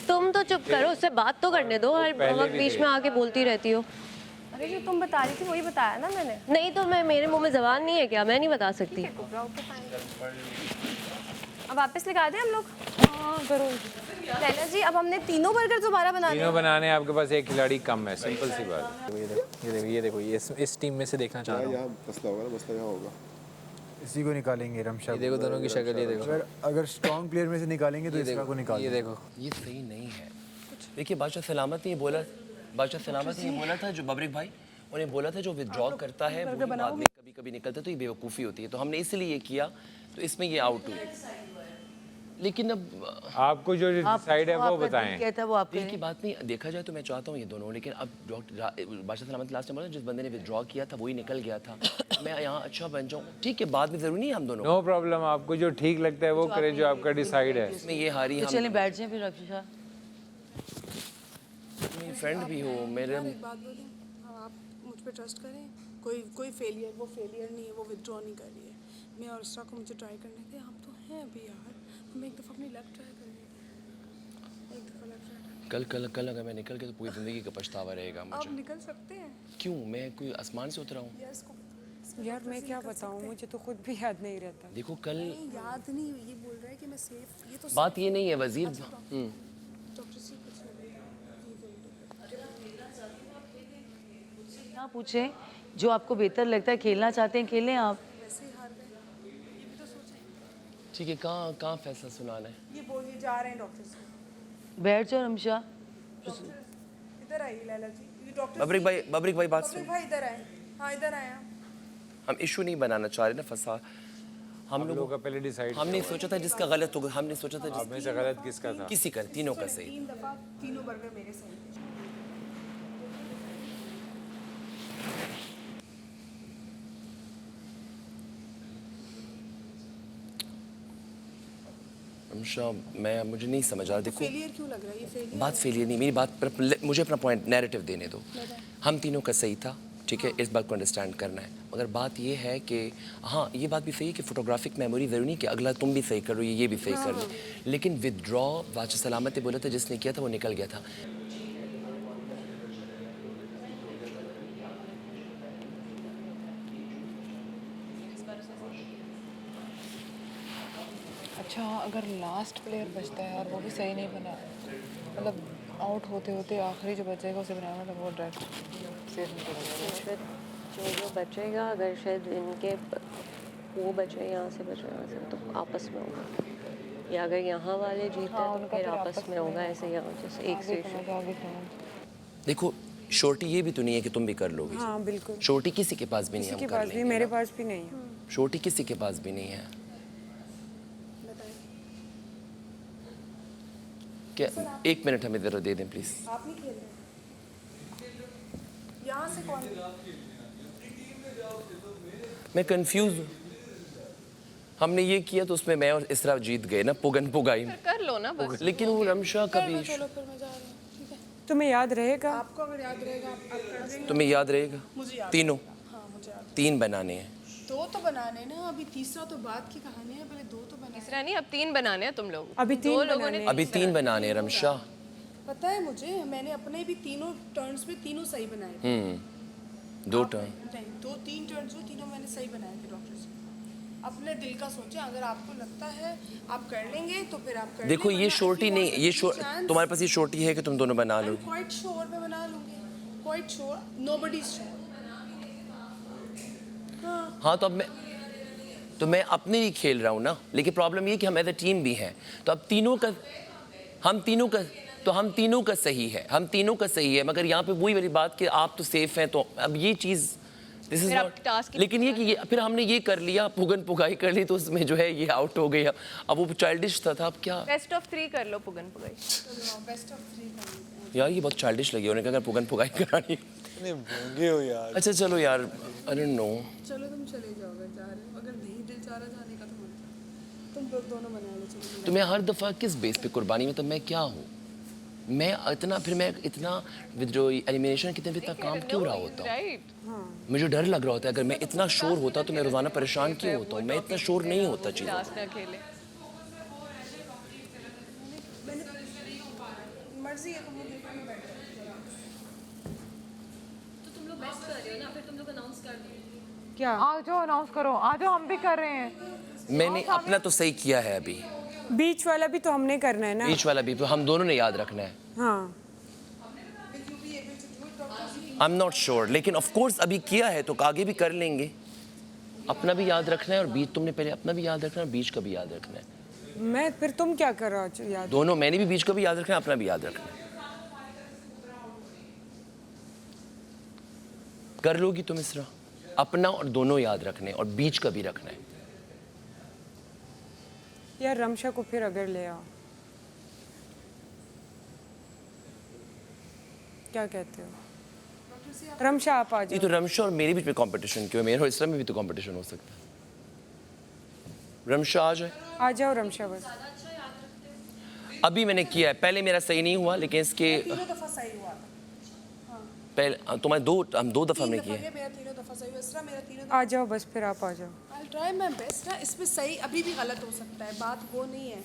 S1: तुम तो चुप करो, उससे बात तो करने दो, हर वक्त बीच में आके बोलती रहती हो।
S14: अरे जो तुम बता रही थी वही बताया ना मैंने।
S1: नहीं तो मैं, मेरे मुंह में जबान नहीं है क्या? मैं नहीं बता सकती।
S14: अब वापस लगा दें हम लोग? हाँ करो। लैला जी अब हमने तीनों बर्गर दोबारा बनाने
S5: तीनों बनाने, आपके पास एक खिलाड़ी कम है, सिंपल सी बात।
S6: ये देखो इस टीम में से देखना चाह रहा हूँ।
S4: यहाँ मसला होगा ना, मसला यहाँ होगा।
S12: इसी को निकालेंगे रमशा।
S6: ये देखो दोनों की शक्ल, ये देखो।
S12: अगर स्ट्रॉन्ग प्लेयर में से निकालेंगे तो इसका को निकाल।
S6: ये देखो
S8: ये सही नहीं है। देखिए बादशाह सलामत ने ये बोला, बादशाह सलामत ने ये बोला था, जो बबरिक भाई उन्हें बोला था जो विथड्रॉ करता है वो बाद में कभी कभी निकलता है, तो ये बेवकूफ़ी होती है। तो हमने इसलिए ये किया, तो इसमें ये आउट हुई। लेकिन अब
S5: आपको जो डिसाइड है वो बताएं।
S9: कहता है वो आपके
S8: दिल की बात नहीं, देखा जाए तो मैं चाहता हूँ ये दोनों, लेकिन अब डॉक्टर बादशाह सलामत लास्ट टाइम बोला जिस बंदे ने विथड्रॉ किया था वही निकल गया था। मैं यहाँ अच्छा बन जाऊँ, ठीक है, बाद में ज़रूरी नहीं है हम दोनों।
S5: नो प्रॉब्लम, आपको जो ठीक लगता है वो करें, जो आपका डिसाइड है।
S8: इसमें ये हारी हम।
S9: चलें बैठ जाएं फिर रक्षा।
S8: मेरी फ्रेंड भी हो मेरे।
S13: एक बात बोली, आप मुझ पे ट्रस्ट करें। कोई फेलियर, वो फेलियर नहीं है, वो विथड्रॉ नहीं कर रही है। मैं और इसरा को मुझे ट्राई करने थे, हम तो हैं अभी यार, हमें एक दफ़ा अपनी लक ट्राई करनी है। एक दफ़ा लक ट्राई
S8: कल अगर मैं निकल के तो पूरी ज़िंदगी का पछतावा रहेगा मुझे।
S13: आप निकल सकते हैं।
S8: क्यों? मैं कोई आसमान से उतरा हूँ?
S2: यार मैं क्या बताऊँ, मुझे तो खुद भी याद नहीं रहता।
S8: देखो कल
S13: याद नहीं, ये बोल रहा है कि मैं सेफ, ये तो
S8: बात ये नहीं है वजीर।
S13: डॉक्टर से कुछ
S9: ना पूछें, जो आपको बेहतर लगता है, खेलना चाहते हैं खेलें आप।
S13: वैसे ही हार गए, ये भी तो सोचें।
S8: ठीक है, कहाँ फैसला सुनाना है?
S13: ये बोलिए जा रहे हैं डॉक्टर से।
S9: बैठ जाओ रमशा।
S13: इधर आइए लैला जी, ये डॉक्टर।
S8: बबरिक भाई बात सुन।
S13: भाई इधर आए। हाँ इधर आए आप।
S8: हम इशू नहीं बनाना चाह रहे ना, फंसा। हम लोगों
S5: का पहले डिसाइड,
S8: हमने सोचा था जिसका गलत होगा, हमने सोचा था
S5: आप में से गलत किसका था?
S8: किसी का, तीनों का सही।
S13: 3 दफ़ा तीनों बर्गर मेरे सही।
S8: रमशा मुझे नहीं समझ आ रहा। देखो
S13: फेलियर क्यों लग रहा है? ये फेलियर
S8: बात फेलियर नहीं, मेरी बात पर मुझे अपना पॉइंट नैरेटिव देने दो। हम तीनों का सही था, ठीक है, इस बात को अंडरस्टैंड करना है। मगर बात ये है कि हाँ, ये बात भी सही है कि फोटोग्राफिक मेमोरी ज़रूरी नहीं कि अगला तुम भी सही कर रही हो, ये भी सही कर रही हो। लेकिन विदड्रॉ वाच सलामत बोला था, जिसने किया था वो निकल गया था।
S11: अच्छा, अगर लास्ट प्लेयर बचता है और वो भी सही नहीं बना, मतलब आउट होते होते आखिरी जो बचेगा उसे बनाना, मतलब वो डर सेफ नहीं
S1: जो जो बचेगा, अगर शायद इनके वो बचे यहाँ से तो आपस में होगा, या अगर यहाँ वाले जीते तो फिर आपस में होगा, ऐसे यहाँ जैसे एक से।
S8: देखो शोर्टी ये भी तो नहीं है कि तुम भी कर लोगे।
S2: हाँ बिल्कुल।
S8: शोर्टी किसी के पास भी नहीं है,
S2: किसी के पास भी, मेरे पास भी नहीं है।
S8: शोर्टी किसी के पास भी नहीं है। क्या 1 मिनट हमें जरा दे दें प्लीज।
S13: आप नहीं खेल रहे यहाँ से कौन?
S8: मैं कंफ्यूज हूँ। हमने ये किया तो उसमें मैं और इसरा जीत गए ना, पुगन पुगाई।
S3: कर लो ना बस।
S8: लेकिन वो रमशा कभी
S13: चलो फिर मैं जा रही हूँ, ठीक है?
S2: तुम्हें याद रहेगा?
S13: आपको अगर याद रहेगा आप कर देंगे।
S8: तुम्हें याद रहेगा?
S13: मुझे याद
S8: तीनों?
S13: हाँ मुझे याद।
S8: 3 बनाने हैं।
S13: 2 तो बनाने ना, अभी तीसरा तो बाद की कहानी है, पहले 2 तो बनाने।
S3: तीसरा नहीं, अब 3 बनाने हैं तुम लोग।
S2: अभी 3
S3: लोगों ने
S8: अभी 3 बनाने हैं रमशा।
S13: पता है मुझे, मैंने अपने भी तीनों टर्न्स में तीनों सही बनाए थे।
S8: 2 टर्न
S13: नहीं, 2-3 टर्न्स जो तीनों मैंने सही बनाए थे डॉक्टर से। अपने दिल का सोचे, अगर आपको लगता है आप कर लेंगे तो फिर आप कर।
S8: देखो ये शोर्टी नहीं, ये तुम्हारे पास ये शोर्टी है कि तुम दोनों बना लो।
S13: क्वाइट श्योर मैं बना लूंगी, quite sure, nobody is sure.
S8: हाँ तो मैं अपने लिए खेल रहा हूँ ना, लेकिन प्रॉब्लम ये कि हम एज अ टीम भी हैं, तो अब हम तीनों का सही है, मगर यहाँ पे वही वाली बात कि आप तो सेफ हैं, तो अब ये चीज़ दिस इज नॉट। लेकिन ये कि फिर हमने ये कर लिया, पुगन पुगाई कर ली, तो उसमें जो है ये आउट हो गया। अब वो चाइल्डिश था अब क्या।
S3: बेस्ट ऑफ 3 कर लो, पुगन पुगाई।
S13: बेस्ट ऑफ 3
S8: यार ये बहुत चाइल्डिश लगी, उन्होंने कहा अगर पुगन पुगाई करानी।
S12: नहीं भोंगे हो यार।
S8: अच्छा चलो यार, आई डोंट नो।
S13: चलो तुम चले जाओ, अगर जा रहे हो, अगर नहीं दिल चाह रहा जाने का तो मत जाओ, तुम लोग दोनों बना लो। चलो
S8: तो मैं हर दफ़ा किस बेस पे कुर्बानी में, तो मैं क्या हूँ, मैं इतना विद्रो एलिमिनेशन के दिन इतना काम क्यों रहा होता हूँ। मुझे डर लग रहा होता है, अगर मैं इतना शोर होता तो मैं रोज़ाना परेशान क्यों होता हूँ। मैं इतना शोर नहीं होता चीज़।
S13: मर्जी है तुम लोग बैठो।
S14: तो तुम लोग बेस्ट कर रहे हो ना, फिर तुम लोग अनाउंस कर दो।
S2: क्या?
S11: आ जाओ, अनाउंस करो, आ जाओ, हम भी कर रहे हैं।
S8: मैंने अपना तो सही किया है, अभी
S2: बीच वाला भी तो हमने करना है ना।
S8: बीच वाला भी तो हम दोनों ने याद रखना है।
S2: हाँ
S8: आई एम नॉट श्योर, लेकिन ऑफ कोर्स अभी किया है तो आगे भी कर लेंगे। अपना भी याद रखना है और बीच तुमने पहले अपना भी याद रखना है और बीच का भी याद रखना है।
S2: मैं फिर तुम क्या कर रहे हो याद?
S8: दोनों, मैंने भी बीच का भी याद रखना है, अपना भी याद रखना है। कर लोगी तुम इसरा? अपना और दोनों याद रखने और बीच का भी रखना है।
S2: यार रमशा को फिर अगर ले आओ, क्या कहते हो? रमशा आप आ
S8: ये
S2: जाओ।
S8: तो रमशा और मेरे बीच में कंपटीशन क्यों है? मेरे और इसरा में भी तो कंपटीशन हो सकता है। रमशा आ जाए।
S2: आ जाओ रमशा बस।
S8: अभी मैंने किया है, पहले मेरा सही नहीं हुआ, लेकिन इसके
S13: 3 दफा सही हुआ था।
S8: पहले तुम्हारे 2 दफा हमने किया है।
S13: मेरा 3 दफा सही हुआ, इसरा मेरा 3
S2: आ जाओ बस, फिर आप आ जाओ।
S13: I'll try my best ना। इसमें सही अभी भी गलत हो सकता है, बात वो नहीं है,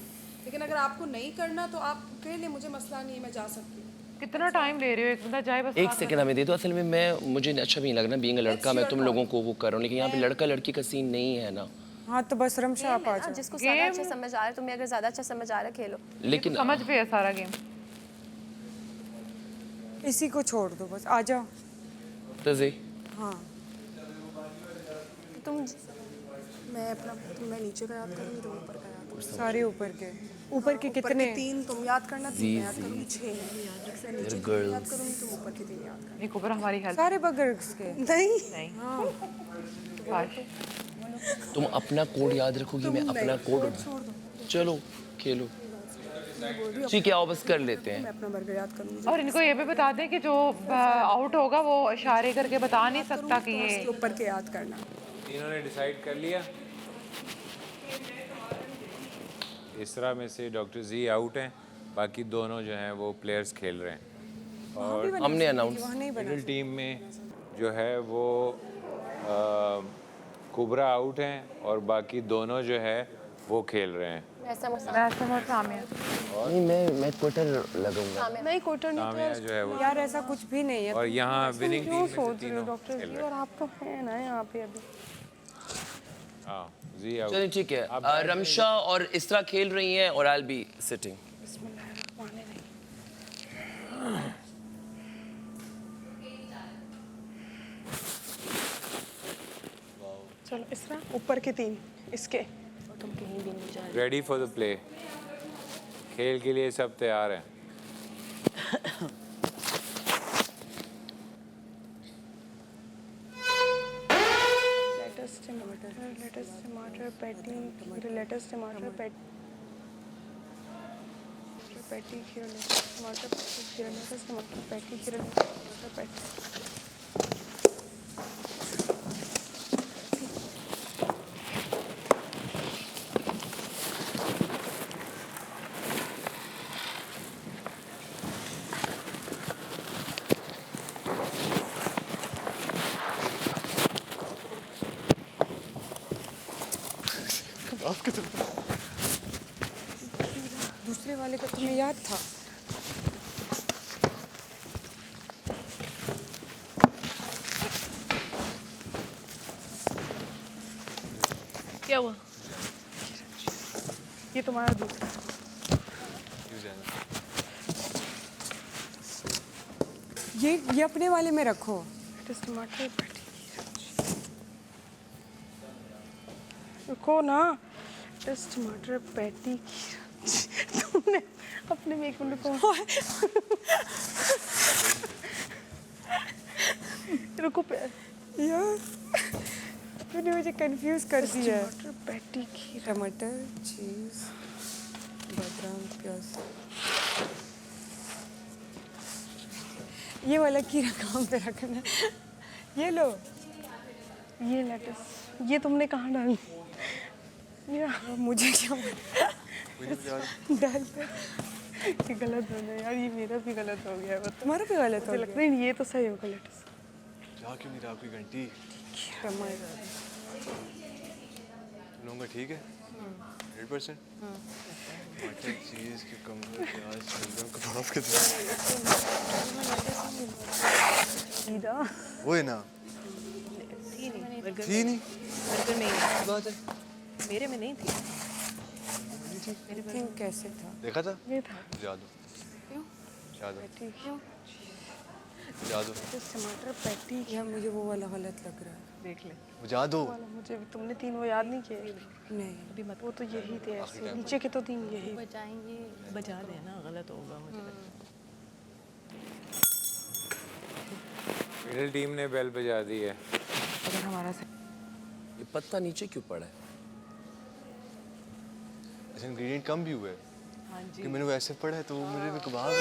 S13: लेकिन अगर आपको नहीं करना तो आप के लिए मुझे मसला नहीं है, मैं जा सकती हूँ।
S11: कितना टाइम ले रहे हो? एक बंदा जाए बस।
S8: 1 सेकंड हमें दे दो। असल में मुझे अच्छा भी नहीं लग रहा, बीइंग अ लड़का मैं तुम लोगों को वो कर रहा हूँ, लेकिन यहाँ पे लड़का लड़की का सीन नहीं है ना।
S2: हाँ तो बस रमशा आप आ जाओ।
S14: जिसको ज्यादा अच्छा समझ आ रहा है, तुम्हें अगर ज्यादा अच्छा समझ आ रहा है खेलो।
S8: लेकिन
S11: समझ पे है सारा गेम।
S2: इसी को छोड़ दो बस, आ जाओ।
S8: तज़े
S2: हाँ
S14: तुम
S13: मैं नीचे का याद करूँगी, तुम ऊपर का याद करूँगी।
S2: सारे ऊपर के कितने?
S13: 3 तुम याद करना, 3 मैं याद करूँगी, 6 है याद रख से। नीचे 3 याद करूँगी, तुम ऊपर के 3 याद करना।
S11: एक ऊपर हमारी हेल्प।
S2: सारे बगर्स के
S13: नहीं
S8: तुम अपना कोड याद रखोगी, मैं अपना कोड। चलो खेलो, ठीक है आओ बस कर लेते हैं।
S13: मैं अपना बर्गर याद करूँगी।
S11: और इनको ये भी बता दें कि जो आउट होगा वो इशारे करके बता नहीं सकता कि ये
S13: ऊपर के याद करना।
S6: तीनों ने डिसाइड कर लिया।
S5: इसरा में से डॉक्टर जी आउट हैं, बाकी दोनों जो हैं वो प्लेयर्स खेल रहे हैं। और
S8: हमने अनाउंस
S5: मिडिल टीम में जो है वो कुबरा आउट हैं और बाकी दोनों जो है वो खेल रहे हैं।
S8: नहीं मैं क्वार्टर लगाऊंगा।
S14: नहीं क्वार्टर
S5: सामिया जो है वो
S2: यार ऐसा कुछ भी नहीं है।
S5: और यहाँ विनिंग टीम में से
S13: सोच रहे हो
S5: तीनों
S13: डॉक्टर
S5: खेल
S13: जी,
S5: रहे
S13: और
S5: हैं।
S13: आप तो हैं ना यहाँ पे अभी।
S5: हाँ जी आउट।
S8: चलिए ठीक है, रमशा और इसरा खेल रही हैं और आई बी सिटिंग।
S13: चलो इसरा ऊपर के 3 इसके। तुम कहीं भी नहीं जा रहे।
S5: रेडी फॉर द प्ले, खेल के लिए सब तैयार हैं।
S13: लेटेस्ट टमाटर पैटी टमाटर पैटी खीरा टमाटर पैटी खीरा टमाटर पैटी।
S2: दूसरे वाले का तुम्हें याद था?
S13: क्या हुआ? ये तुम्हारा दूसरा।
S2: ये अपने वाले में रखो।
S13: टमाटर पैटी रुको ना। टमाटर पैटी तुमने अपने में 1 मिनट को रुको
S2: यार तूने मुझे कंफ्यूज कर दिया।
S13: टमाटर पैटी खीरा
S2: टमाटर चीज बादाम प्याज। ये वाला खीरा कहाँ पे रखना? ये लो।
S13: ये लेटस ये तुमने कहाँ डाली?
S2: मुझे क्या डाल पे
S13: ये गलत हो गया यार, ये मेरा भी गलत हो गया।
S2: तुम्हारा भी गलत हो
S13: लगता है ये तो सही होगा लेटस।
S12: जा क्यों नहीं रहा आपकी घंटी? लूँगा ठीक है 100%। मटर चीज़ के कमरे प्याज शलजम कबाब के वो है ना थी नहीं
S11: बर्गर में ही
S12: बात है।
S11: मेरे में नहीं थी।
S2: मेरे थिंक कैसे था?
S12: देखा था?
S13: ये था।
S12: जादू
S2: क्यों?
S12: जादू
S2: क्यों?
S12: जादू
S13: टमाटर पैटी
S2: यार मुझे वो वाला गलत लग रहा है।
S11: देख ले।
S12: जादू
S13: मुझे तुमने 3 वो याद नहीं किए?
S2: नहीं
S11: अभी मत।
S13: वो तो यही थे ऐसे नीचे के तो 3 यही।
S11: बचाएंगे बचा देना, गलत होगा मुझे लगता है।
S5: मिडिल टीम ने बेल बजा दी है।
S2: अगर हमारा
S8: ये पत्ता नीचे क्यों पड़ा है?
S12: अच्छा इंग्रेडिएंट कम भी हुआ है
S11: हाँ जी।
S12: कि मैंने वैसे पढ़ा है तो वो मेरे में कबाब है।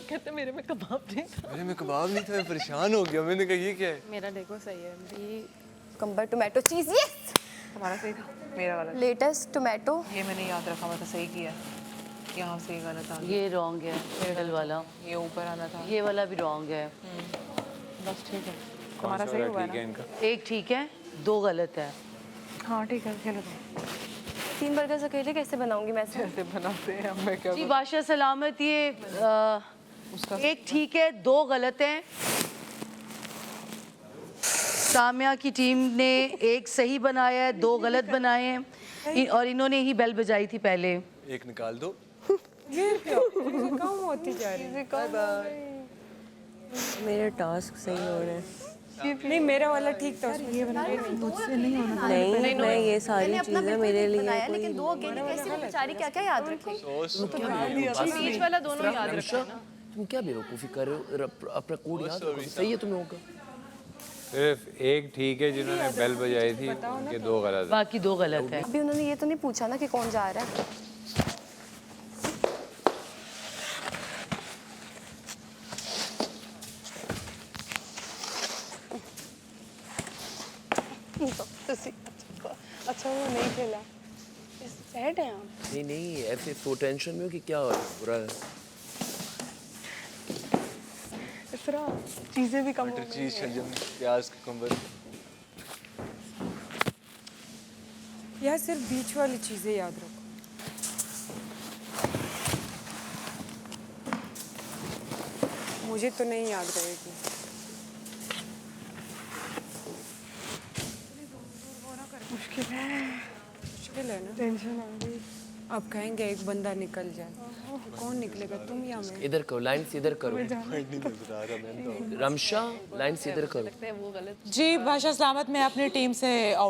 S11: कहते मेरे में कबाब नहीं था।
S12: मेरे में कबाब नहीं था, मैं परेशान हो गया। मैंने कहा ये क्या है?
S13: मेरा देखो सही है।
S14: कंबर टोमेटो चीज। यस
S11: तुम्हारा सही था, मेरा गलत।
S14: Latest tomato.
S11: ये मैंने याद रखा, मतलब सही किया। यहाँ से ये गलत आ गया।
S9: ये रॉन्ग है मिडल वाला।
S11: ये ऊपर आना था।
S9: ये वाला भी रॉन्ग है।
S11: बस ठीक है।
S5: कौन
S11: तुम्हारा
S5: सा
S11: सही
S5: वाला
S11: हुआ
S5: ठीक है
S11: ना?
S5: इनका?
S9: एक ठीक है 2 गलत है।
S11: हाँ ठीक है, चलो
S14: 3 बर्गर अकेले कैसे बनाऊंगी मैं?
S11: कैसे बनाते हैं हम? मैं क्या
S9: जी बादशाह सलामत, ये एक ठीक है 2 गलत हैं। सामिया की टीम ने एक सही बनाया है, 2 गलत बनाए हैं और इन्होंने ही बेल बजाई थी पहले।
S12: एक निकाल दो।
S2: ये क्यों? चीज़ें कम होती जा रही है।
S1: मेरे टास्क सही हो रहे हैं।
S2: नहीं मेरा वाला ठीक था।
S11: ये बना मुझसे नहीं होना।
S1: नहीं मैं ये सारी चीज़ें मेरे लिए
S14: बनाया लेकिन 2 अकेले कैसे बेचारी क्या क्या याद रखेगी?
S13: बीच वाला दोनों याद रखना।
S8: तुम क्या बेवकूफ़ी कर रहे हो? अपना कोड याद रखो, सही है तुम लोगों का।
S5: सिर्फ एक ठीक है जिन्होंने बेल बजाई थी, उनके 2 गलत हैं।
S9: बाकी 2 गलत है।
S14: अभी उन्होंने ये तो नहीं पूछा ना कि कौन जा रहा है।
S13: अच्छा वो नहीं खेला। सैड है आप?
S8: नहीं नहीं, ऐसे सो टेंशन में हो कि क्या हो रहा है?
S13: इसरा चीज़ें भी कम हो
S6: मटर
S13: गई
S6: चीज़
S13: हैं।
S6: शलजम प्याज कुकुम्बर।
S2: यार सिर्फ बीच वाली चीज़ें याद रखो। मुझे तो नहीं याद रहेगी। मुश्किल है ना। टेंशन आ गई। अब कहेंगे एक बंदा निकल जाए, तो कौन निकलेगा, तुम या मैं?
S8: इधर करो, लाइन से इधर करो। रमशा, लाइन से इधर करो।
S11: जी बादशाह सलामत, मैं अपनी टीम से